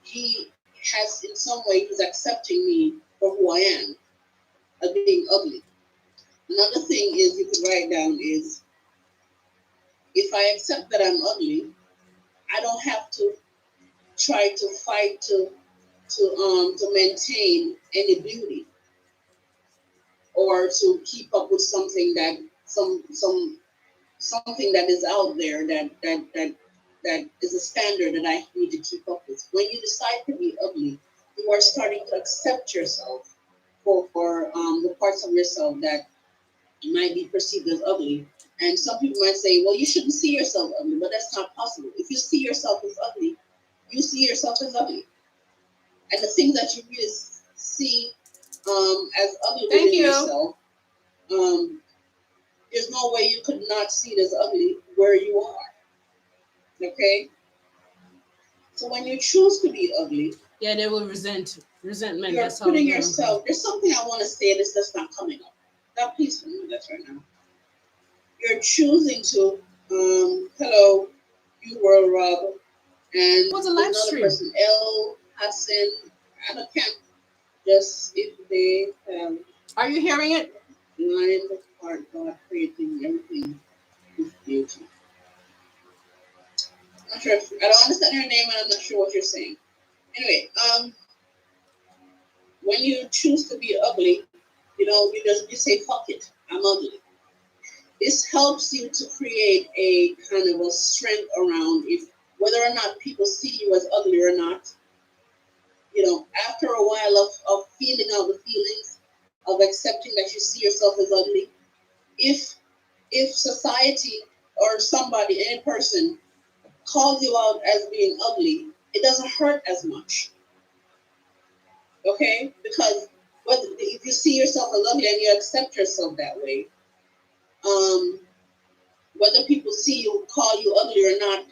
he has in some way he's accepting me for who I am as being ugly." Another thing is you could write down is, if I accept that I'm ugly, I don't have to try to fight to maintain any beauty or to keep up with something that something that is out there that is a standard that I need to keep up with. When you decide to be ugly, you are starting to accept yourself for the parts of yourself that might be perceived as ugly. And some people might say, well, you shouldn't see yourself ugly, but that's not possible. If you see yourself as ugly, you see yourself as ugly. And the things that you really see as ugly Thank within you. yourself, um, there's no way you could not see it as ugly where you are. Okay? So when you choose to be ugly, Yeah, they will resentment. you're That's how putting we're gonna go. yourself, there's something I want to say that's just not coming up. God, please don't do that right now. You're choosing to, hello, you were Rob, and What's a there's live another stream? person, L. Hassan. I don't can't just if they have Are you hearing it? blind heart, God creating everything with beauty. I'm not sure if, I don't understand your name, and I'm not sure what you're saying. Anyway, when you choose to be ugly, you say fuck it, I'm ugly. This helps you to create a kind of a strength around if whether or not people see you as ugly or not. After a while of feeling out the feelings, of accepting that you see yourself as ugly, if society or somebody, any person calls you out as being ugly, it doesn't hurt as much. Okay? Because if you see yourself as ugly and you accept yourself that way, um, whether people see you, call you ugly or not,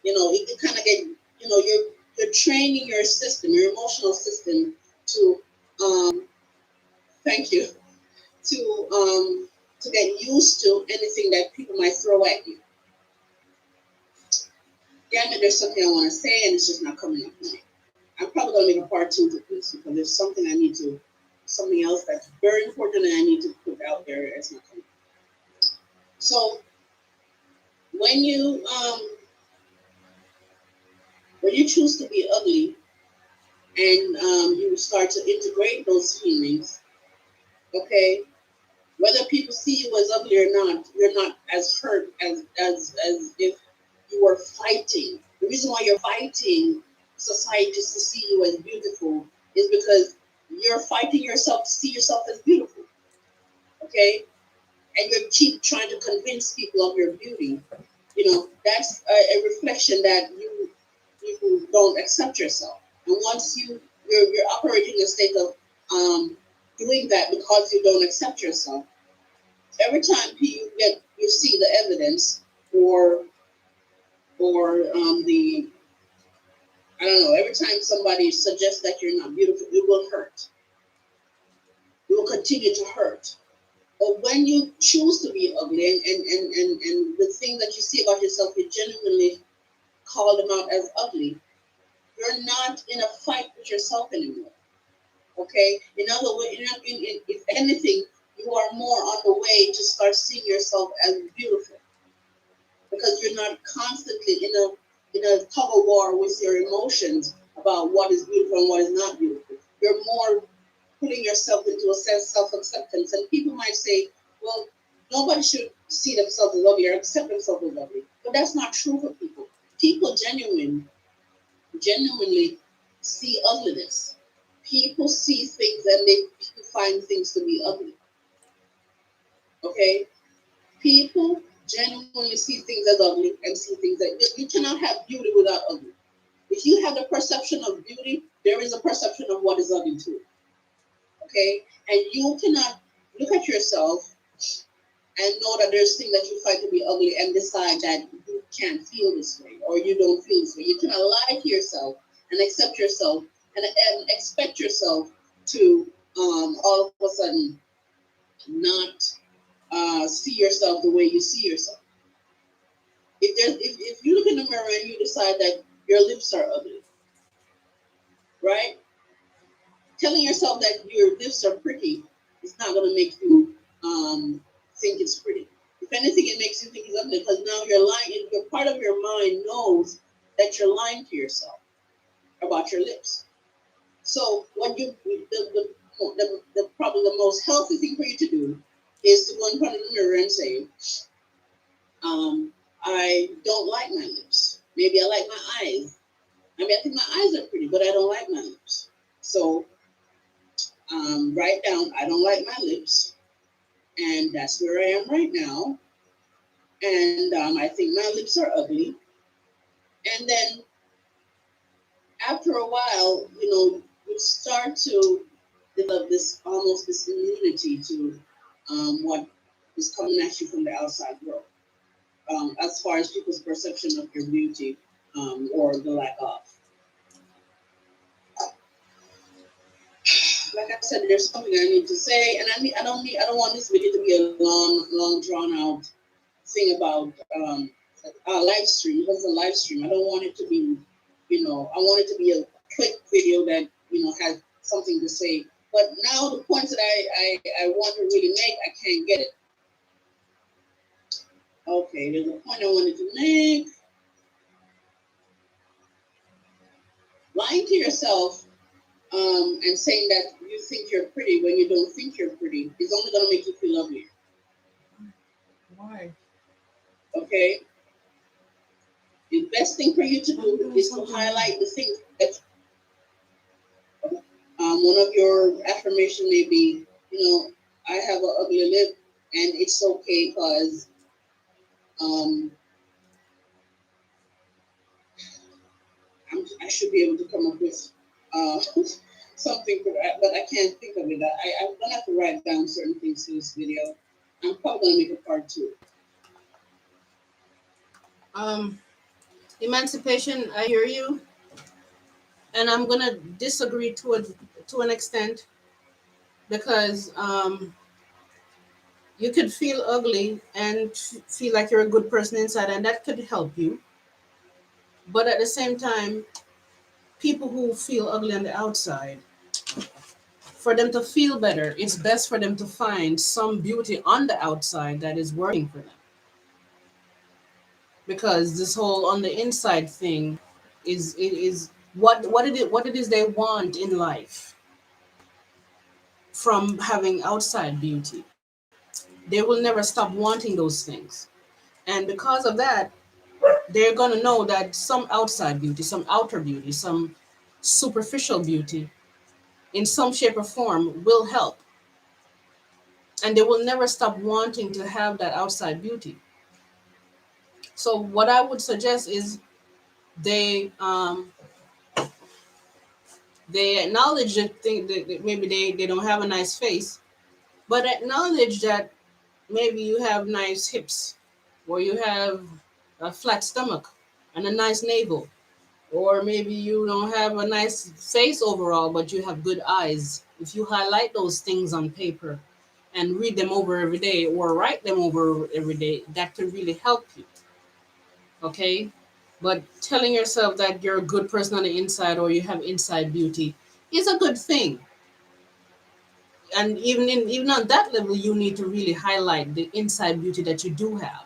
it kind of get, you're training your system, your emotional system to, thank you, to get used to anything that people might throw at you. Damn it, there's something I want to say and it's just not coming up tonight. I'm probably going to make a part two to this because there's something something else that's very important and I need to put out there. It's not coming. So when you choose to be ugly and you start to integrate those feelings, okay, whether people see you as ugly or not, you're not as hurt as if you were fighting. The reason why you're fighting society to see you as beautiful is because you're fighting yourself to see yourself as beautiful. Okay? And you keep trying to convince people of your beauty. That's a reflection that you don't accept yourself. And once you're operating in a state of doing that because you don't accept yourself, every time you see the evidence or the I don't know, every time somebody suggests that you're not beautiful, it will hurt. It will continue to hurt. But when you choose to be ugly, and the thing that you see about yourself, you genuinely call them out as ugly, you're not in a fight with yourself anymore. Okay? In other words, if anything, you are more on the way to start seeing yourself as beautiful because you're not constantly in a tug of war with your emotions about what is beautiful and what is not beautiful. You're more putting yourself into a sense of self-acceptance. And people might say, well, nobody should see themselves as ugly or accept themselves as ugly. But that's not true for people. People genuinely see ugliness. People see things and they find things to be ugly. Okay? People genuinely see things as ugly and see things that you cannot have beauty without ugly. If you have the perception of beauty, there is a perception of what is ugly too. Okay? And you cannot look at yourself and know that there's things that you find to be ugly and decide that you can't feel this way or you don't feel this way. You cannot lie to yourself and accept yourself and expect yourself to all of a sudden not see yourself the way you see yourself. If you look in the mirror and you decide that your lips are ugly, right? Telling yourself that your lips are pretty is not going to make you think it's pretty. If anything, it makes you think it's ugly because now you're lying. Your part of your mind knows that you're lying to yourself about your lips. So what the probably the most healthy thing for you to do is to go in front of the mirror and say, I don't like my lips. Maybe I like my eyes. I mean, I think my eyes are pretty, but I don't like my lips. So write down, I don't like my lips, and that's where I am right now. And I think my lips are ugly. And then after a while, you start to develop this almost this immunity to what is coming at you from the outside world, as far as people's perception of your beauty or the lack of. Like I said, there's something I need to say, and I don't want this video to be a long drawn out thing about live stream because it's a live stream. I don't want it to be, I want it to be a quick video that has something to say. But now the points that I want to really make, I can't get it. Okay, there's a point I wanted to make. Lying to yourself and saying that you think you're pretty when you don't think you're pretty is only going to make you feel uglier. Why? Okay? The best thing for you to do is to highlight the things that one of your affirmation may be, I have an ugly lip and it's okay because um, I should be able to come up with uh, something for that, but I can't think of it. I'm gonna have to write down certain things for this video. I'm probably gonna make a part two. Um, Emancipation, I hear you, and I'm gonna disagree to an extent because you could feel ugly and feel like you're a good person inside, and that could help you. But at the same time, people who feel ugly on the outside, for them to feel better, it's best for them to find some beauty on the outside that is working for them. Because this whole on the inside thing is what it is they want in life from having outside beauty. They will never stop wanting those things. And because of that, they're going to know that some outside beauty, some outer beauty, some superficial beauty in some shape or form will help. And they will never stop wanting to have that outside beauty. So what I would suggest is they they acknowledge that thing that maybe they don't have a nice face, but acknowledge that maybe you have nice hips, or you have a flat stomach and a nice navel, or maybe you don't have a nice face overall, but you have good eyes. If you highlight those things on paper and read them over every day or write them over every day, that could really help you. Okay? But telling yourself that you're a good person on the inside or you have inside beauty is a good thing. And even on that level, you need to really highlight the inside beauty that you do have,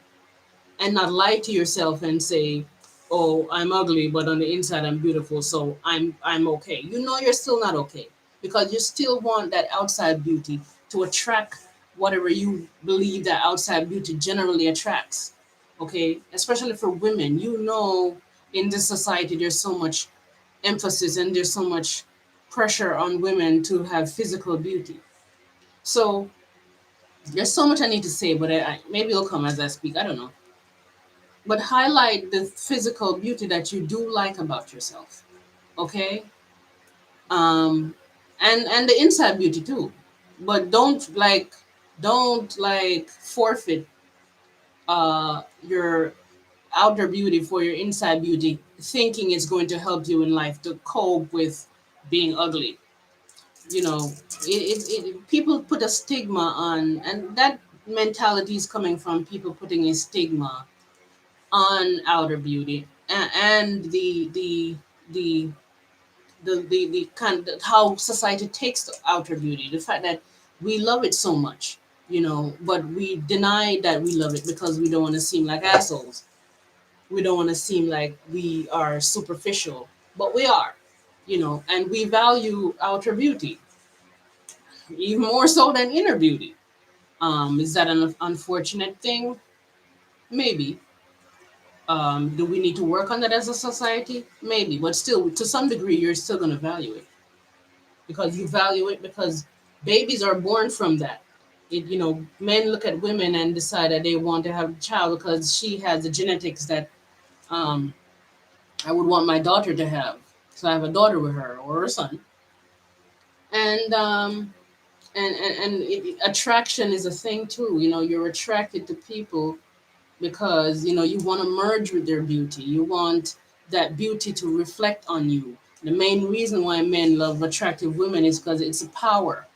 and not lie to yourself and say, "Oh, I'm ugly, but on the inside I'm beautiful, so I'm okay." You know you're still not okay, because you still want that outside beauty to attract whatever you believe that outside beauty generally attracts. Okay, especially for women, you know, in this society there's so much emphasis and there's so much pressure on women to have physical beauty. So there's so much I need to say, but maybe it'll come as I speak. I don't know, but highlight the physical beauty that you do like about yourself. Okay. um and the inside beauty too, but don't like forfeit your outer beauty for your inside beauty, thinking it's going to help you in life to cope with being ugly. You know, people put a stigma on, and that mentality is coming from people putting a stigma on outer beauty, and the kind of how society takes the outer beauty, the fact that we love it so much, you know, but we deny that we love it because we don't want to seem like assholes. We don't want to seem like we are superficial, but we are, you know, and we value outer beauty even more so than inner beauty. Is that an unfortunate thing? Maybe. Do we need to work on that as a society? Maybe, but still, to some degree, you're still going to value it, because you value it because babies are born from that. You know, men look at women and decide that they want to have a child because she has the genetics that um, I would want my daughter to have. So I have a daughter with her or a son, and attraction is a thing too. You know, you're attracted to people because you know you want to merge with their beauty. You want that beauty to reflect on you. The main reason why men love attractive women is because it's a power.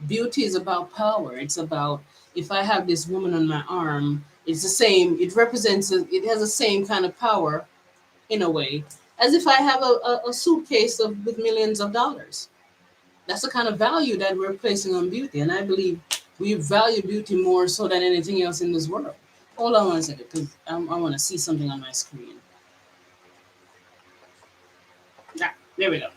Beauty is about power. It's about, if I have this woman on my arm, it's the same. It represents. It has the same kind of power in a way as if I have a suitcase of with millions of dollars. That's the kind of value that we're placing on beauty, and I believe we value beauty more so than anything else in this world. Hold on one second, because I want to see something on my screen. Yeah, there we go.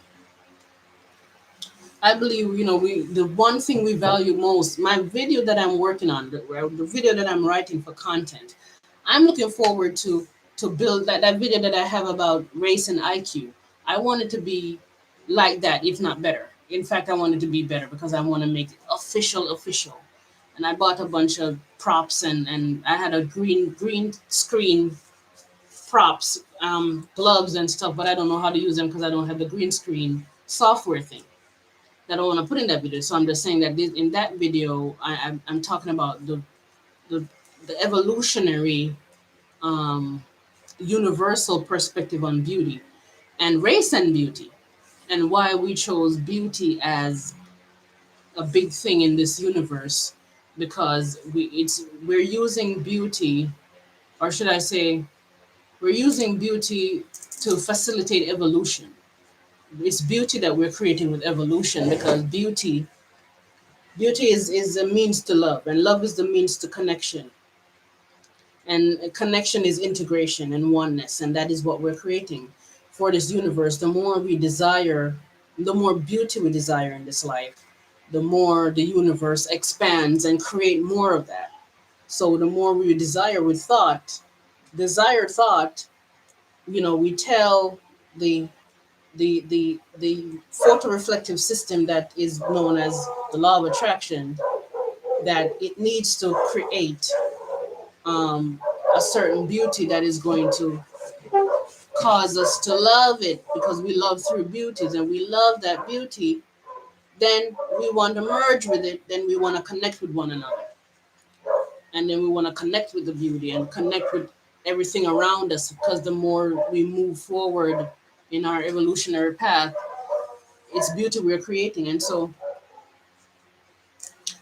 I believe, you know, we the one thing we value most. My video that I'm working on, the video that I'm writing for content, I'm looking forward to build that video that I have about race and IQ. I want it to be like that, if not better. In fact, I want it to be better because I want to make it official. And I bought a bunch of props, and I had a green screen props, gloves and stuff, but I don't know how to use them because I don't have the green screen software thing that I want to put in that video. So I'm just saying that in that video, I'm talking about the, the evolutionary, um, universal perspective on beauty and race and beauty, and why we chose beauty as a big thing in this universe, because we're using beauty, or should I say, we're using beauty to facilitate evolution. It's beauty that we're creating with evolution, because beauty is a means to love, and love is the means to connection, and connection is integration and oneness, and that is what we're creating for this universe. The more we desire, the more beauty we desire in this life, the more the universe expands and create more of that. So the more we desire with thought, desire thought, you know, we tell the the photoreflective system that is known as the law of attraction that it needs to create, um, a certain beauty that is going to cause us to love it because we love through beauties and we love that beauty, then we want to merge with it, then we want to connect with one another. And then we want to connect with the beauty and connect with everything around us because the more we move forward in our evolutionary path, it's beauty we're creating. And so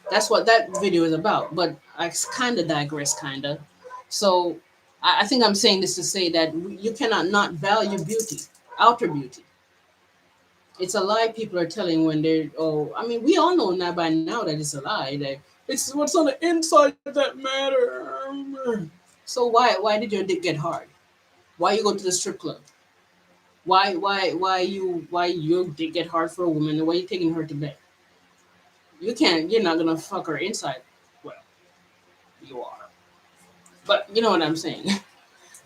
that's what that video is about. But I kind of digress, kind of. So I think I'm saying this to say that you cannot not value beauty, outer beauty. It's a lie people are telling when they're, oh, I mean, we all know now by now that it's a lie. That it's what's on the inside that matters. So why did your dick get hard? Why you go to the strip club? Why your dick get hard for a woman and why you taking her to bed? You're not gonna fuck her inside. Well, you are. But you know what I'm saying.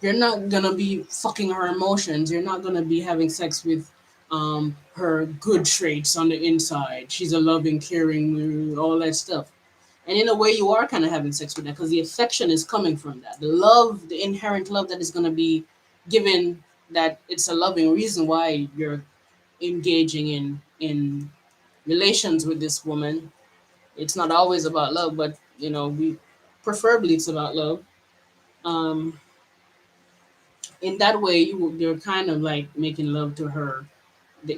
You're not gonna be fucking her emotions. You're not gonna be having sex with her good traits on the inside. She's a loving, caring, all that stuff. And in a way, you are kind of having sex with that because the affection is coming from that. The love, the inherent love that is going to be given, that it's a loving reason why you're engaging in relations with this woman. It's not always about love, but we preferably it's about love. Um, in that way, you're kind of like making love to her,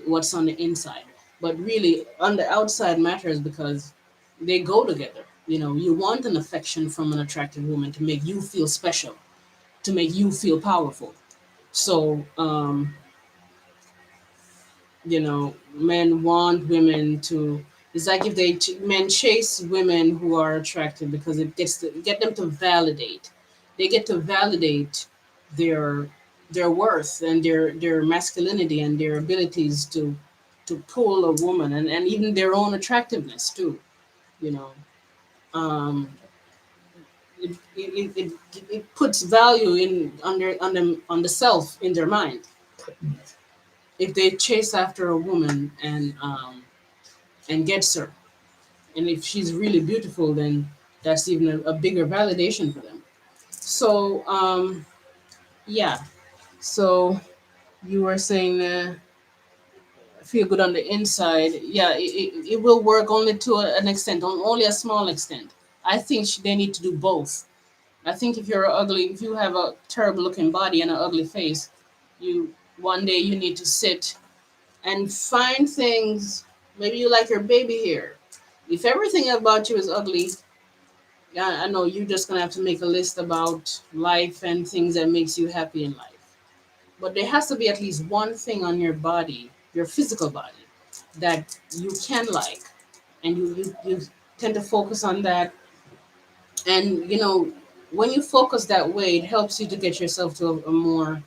what's on the inside. But really, on the outside matters because they go together. You want an affection from an attractive woman to make you feel special, to make you feel powerful. So, men want women to. It's like if men chase women who are attractive because it gets to get them to validate. They get to validate their their worth and their masculinity and their abilities to pull a woman and even their own attractiveness too. You know, um, it puts value in on the self in their mind. If they chase after a woman and gets her, and if she's really beautiful, then that's even a bigger validation for them. So yeah. So you were saying feel good on the inside. Yeah, it will work only to an extent, only a small extent. I think they need to do both. I think if you have a terrible looking body and an ugly face, you one day you need to sit and find things. Maybe you like your baby hair. If everything about you is ugly, yeah, I know you're just gonna have to make a list about life and things that makes you happy in life. But there has to be at least one thing on your body, your physical body, that you can like, and you tend to focus on that. And when you focus that way, it helps you to get yourself to a more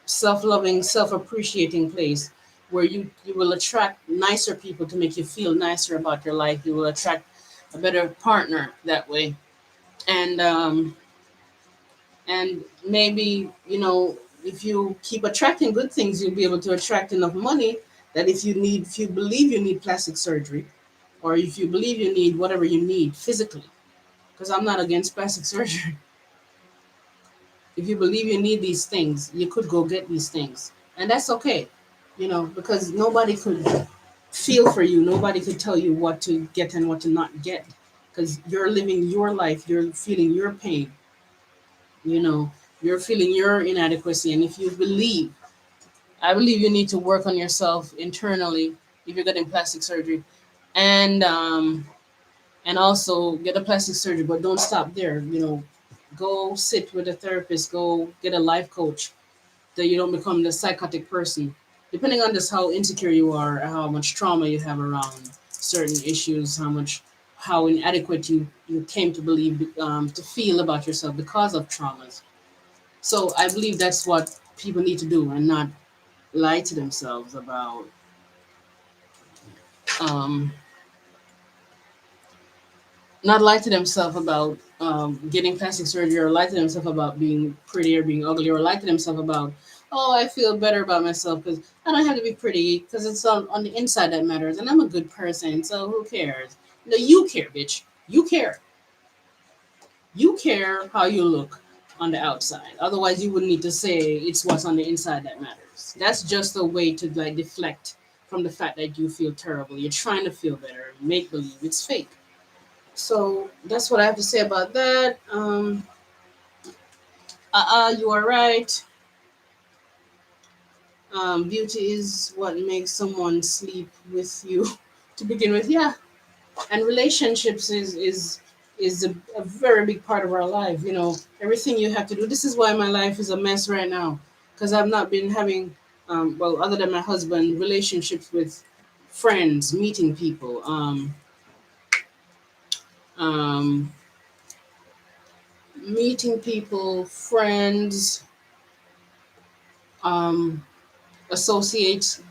self-loving, self-appreciating place where you will attract nicer people to make you feel nicer about your life. You will attract a better partner that way, and maybe if you keep attracting good things, you'll be able to attract enough money that if you believe you need plastic surgery, or if you believe you need whatever you need physically, because I'm not against plastic surgery. If you believe you need these things, you could go get these things. And that's okay, because nobody could feel for you. Nobody could tell you what to get and what to not get. Because you're living your life, you're feeling your pain, you know, you're feeling your inadequacy. And if you believe, I believe you need to work on yourself internally if you're getting plastic surgery. And and also get a plastic surgery, but don't stop there. Go sit with a therapist, go get a life coach, that you don't become the psychotic person. Depending on just how insecure you are, how much trauma you have around certain issues, how inadequate you came to believe, to feel about yourself because of traumas. So I believe that's what people need to do and not lie to themselves about um, not lie to themselves about getting plastic surgery, or lie to themselves about being pretty or being ugly, or lie to themselves about, oh, I feel better about myself because I don't have to be pretty because it's on the inside that matters, and I'm a good person, so who cares? No, you care, bitch. You care. You care how you look on the outside. Otherwise, you would need to say it's what's on the inside that matters. That's just a way to like deflect from the fact that you feel terrible. You're trying to feel better. Make believe it's fake. So that's what I have to say about that. You are right. Beauty is what makes someone sleep with you to begin with. Yeah, and relationships is a very big part of our life. You know, everything you have to do. This is why my life is a mess right now, because I've not been having, well, other than my husband, relationships with friends, meeting people, um, friends, um, associates,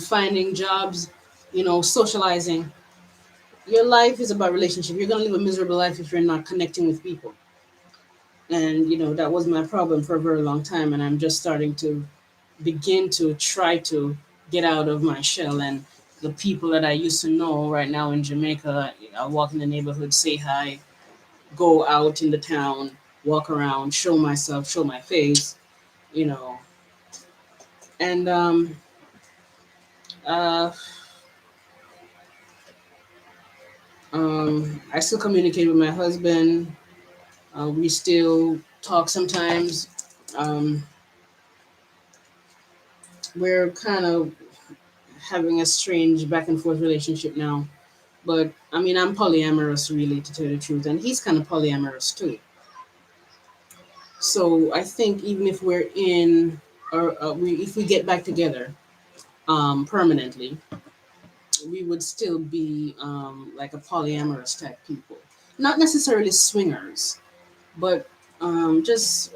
finding jobs, you know, socializing. Your life is about relationship. You're gonna live a miserable life if you're not connecting with people. And you know that was my problem for a very long time, and I'm just starting to begin to try to get out of my shell. And the people that I used to know right now in Jamaica, I walk in the neighborhood, say hi, go out in the town, walk around, show myself, show my face, you know. And uh, I still communicate with my husband. We still talk sometimes. Um, we're kind of having a strange back and forth relationship now. But I mean, I'm polyamorous, really, to tell you the truth, and he's kind of polyamorous too. So I think even if we're in, or if we get back together permanently, we would still be like a polyamorous type people. Not necessarily swingers, but just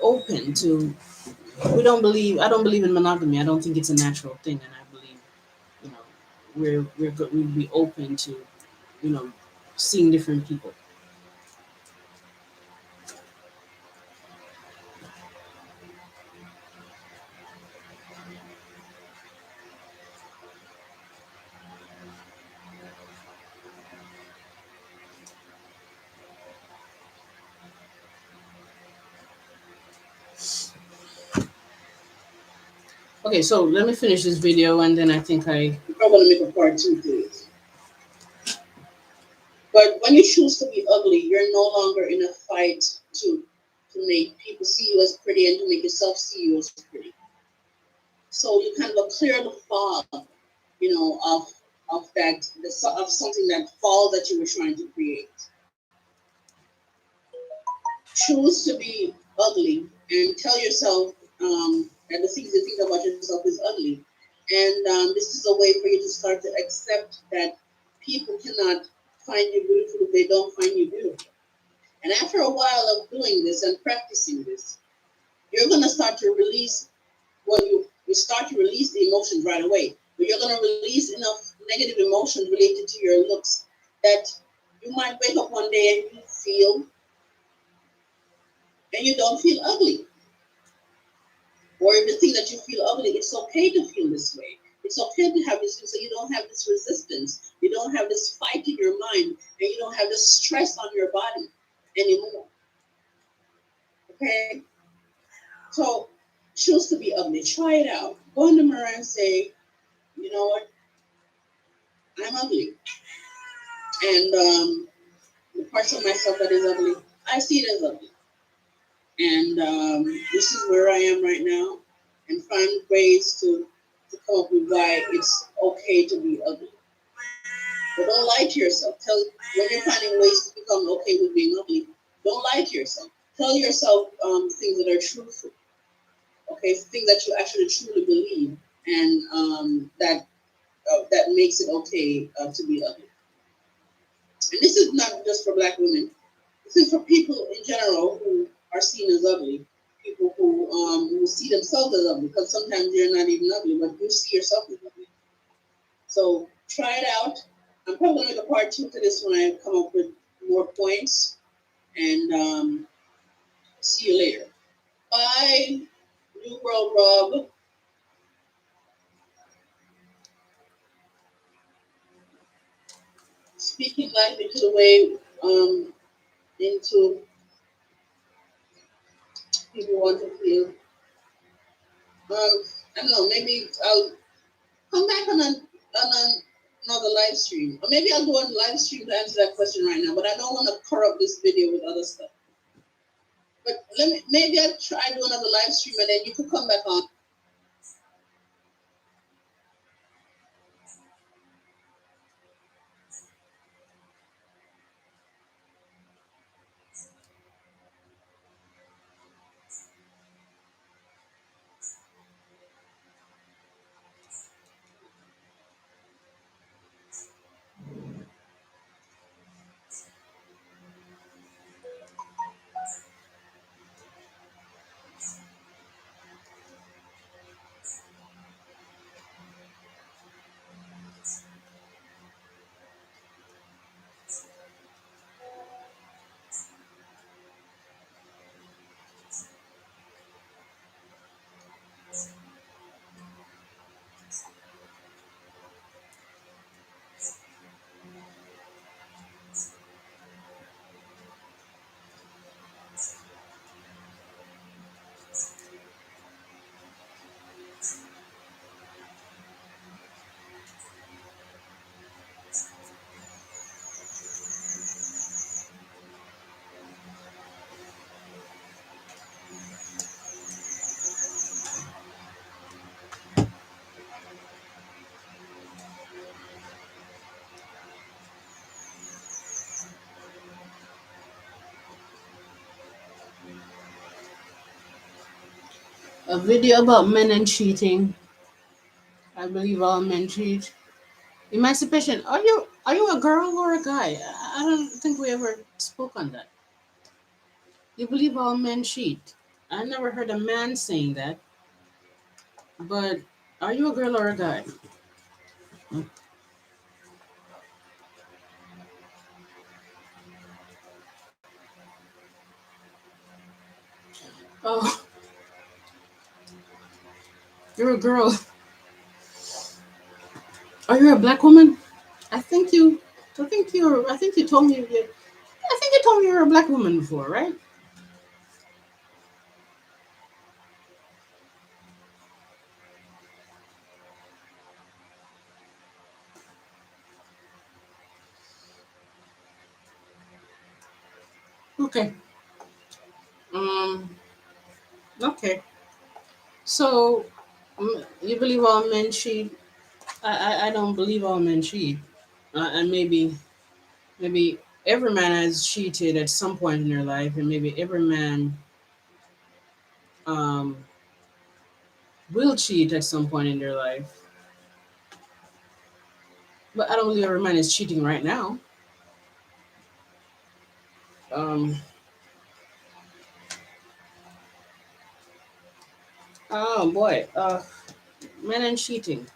open to. We don't believe. I don't believe in monogamy. I don't think it's a natural thing, and I believe, you know, we'd be open to, you know, seeing different people. Okay, so let me finish this video, and then I think I. I'm gonna make a part two to this. But when you choose to be ugly, you're no longer in a fight to make people see you as pretty and to make yourself see you as pretty. So you kind of clear the fog, you know, of of something that fall that you were trying to create. Choose to be ugly and tell yourself that the things you think about yourself is ugly. And this is a way for you to start to accept that people cannot find you beautiful if they don't find you beautiful. And after a while of doing this and practicing this, you're going to start to release, well, you start to release the emotions right away. But you're going to release enough negative emotions related to your looks that you might wake up one day and you don't feel ugly. Or if you think that you feel ugly, it's okay to feel this way. It's okay to have this, so you don't have this resistance. You don't have this fight in your mind, and you don't have this stress on your body anymore. Okay? So choose to be ugly. Try it out. Go in the mirror and say, you know what? I'm ugly. And the parts of myself that is ugly, I see it as ugly. And this is where I am right now. And find ways to come up with why it's okay to be ugly. But don't lie to yourself. When you're finding ways to become okay with being ugly, don't lie to yourself. Tell yourself things that are truthful. Okay, things that you actually truly believe, and that makes it okay to be ugly. And this is not just for Black women. This is for people in general who are seen as ugly. People who see themselves as ugly, because sometimes you're not even ugly, but you see yourself as ugly. So try it out. I'm probably going to make a part two to this when I come up with more points. And see you later. Bye, New World Rob. Speaking life into the way um, into people want to feel. I don't know. Maybe I'll come back another live stream, or maybe I'll do a live stream to answer that question right now. But I don't want to corrupt this video with other stuff. But maybe I'll try do another live stream, and then you could come back on. A video about men and cheating. I believe all men cheat. Emancipation. Are you a girl or a guy? I don't think we ever spoke on that. You believe all men cheat? I never heard a man saying that. But are you a girl or a guy? Oh, you're a girl. Are you a black woman? I think you. I think you're. I think you told me. I think you told me you were a black woman before, right? Okay. Um. Okay. So, you believe all men cheat? I don't believe all men cheat. And maybe every man has cheated at some point in their life, and maybe every man um will cheat at some point in their life. But I don't believe every man is cheating right now. Um. Oh boy. Men and cheating.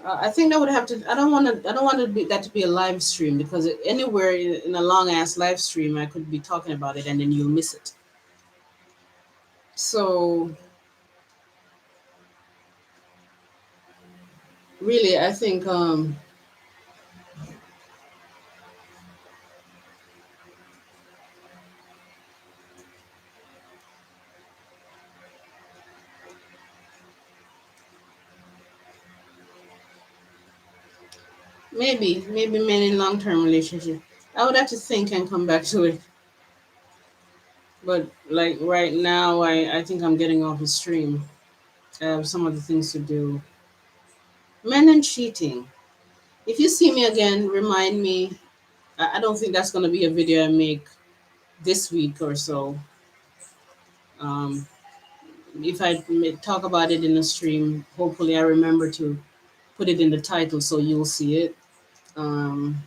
I think that would have to. I don't want to. I don't want to be that to be a live stream because anywhere in a long ass live stream, I could be talking about it and then you'll miss it. So really, I think maybe men in long term relationship. I would have to think and come back to it. But like right now, I think I'm getting off the stream. I have some other things to do. Men and cheating. If you see me again, remind me. I don't think that's gonna be a video I make this week or so. Um, if I talk about it in the stream, hopefully I remember to put it in the title so you'll see it. Um,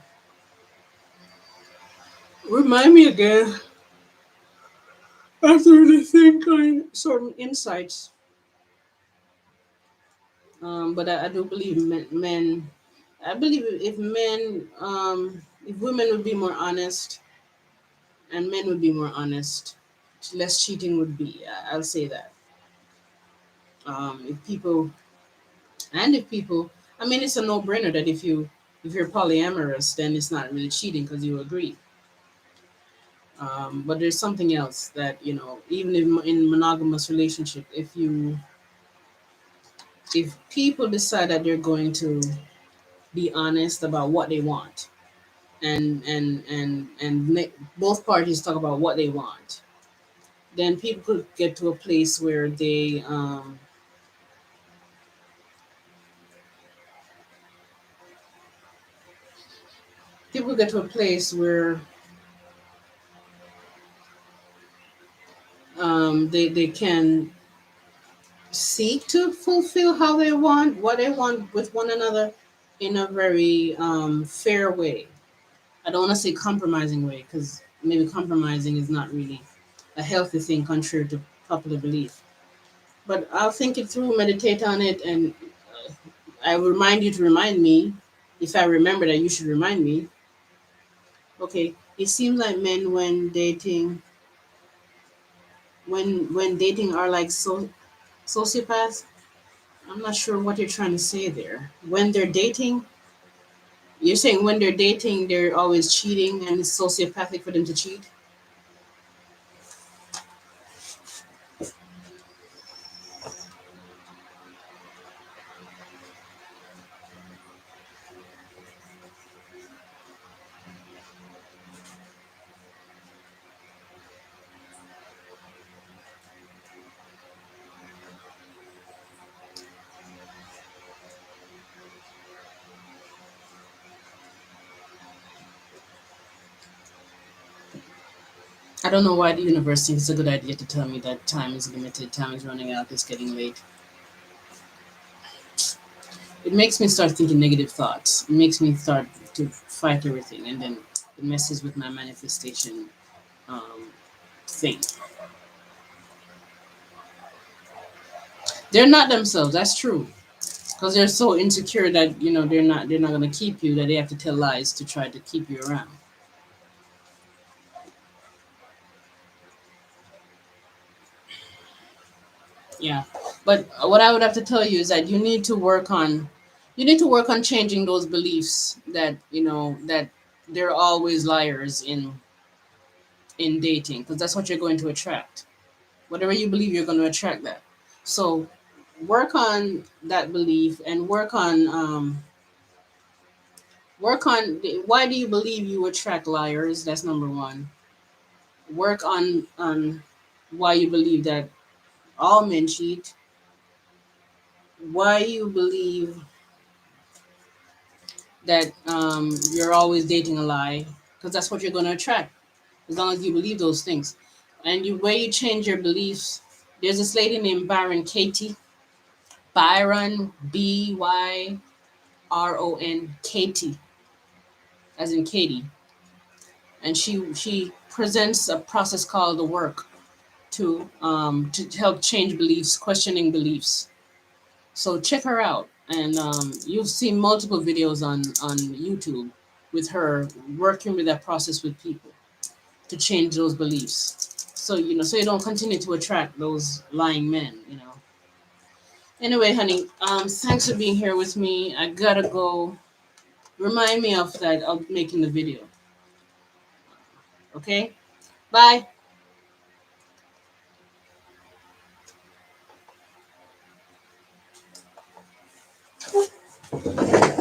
Remind me again after the think on certain insights. But I do believe men. I believe if men, if women would be more honest and men would be more honest, less cheating would be. I'll say that. If people if people, I mean, it's a no-brainer that if you're polyamorous, then it's not really cheating because you agree. But there's something else that, even in monogamous relationship, if people decide that they're going to be honest about what they want, and both parties talk about what they want, then people could get to a place where people get to a place where they can seek to fulfill how they want what they want with one another in a very fair way. I don't want to say compromising way, because maybe compromising is not really a healthy thing contrary to popular belief. But I'll think it through, meditate on it, and I will remind you to remind me. If I remember that, you should remind me. Okay, it seems like men when dating are like sociopaths. I'm not sure what you're trying to say there. When they're dating, you're saying when they're dating, they're always cheating and it's sociopathic for them to cheat? I don't know why the universe thinks it's a good idea to tell me that time is limited, time is running out, it's getting late. It makes me start thinking negative thoughts. It makes me start to fight everything, and then it messes with my manifestation um, thing. They're not themselves. That's true. Because they're so insecure that they're not gonna keep you, that they have to tell lies to try to keep you around. Yeah, but what I would have to tell you is that you need to work on changing those beliefs that that they're always liars in dating, because that's what you're going to attract. Whatever you believe, you're going to attract that. So work on that belief, and work on why do you believe you attract liars. That's number one. Work on why you believe that all men cheat. Why you believe that you're always dating a lie, because that's what you're going to attract as long as you believe those things. And you where you change your beliefs. There's this lady named Byron, Katie, as in Katie, and she presents a process called the work to help change beliefs, questioning beliefs. So check her out, and you'll see multiple videos on YouTube with her working with that process with people to change those beliefs. So so you don't continue to attract those lying men. Anyway, honey, thanks for being here with me. I gotta go. Remind me of that of making the video. Okay? Bye.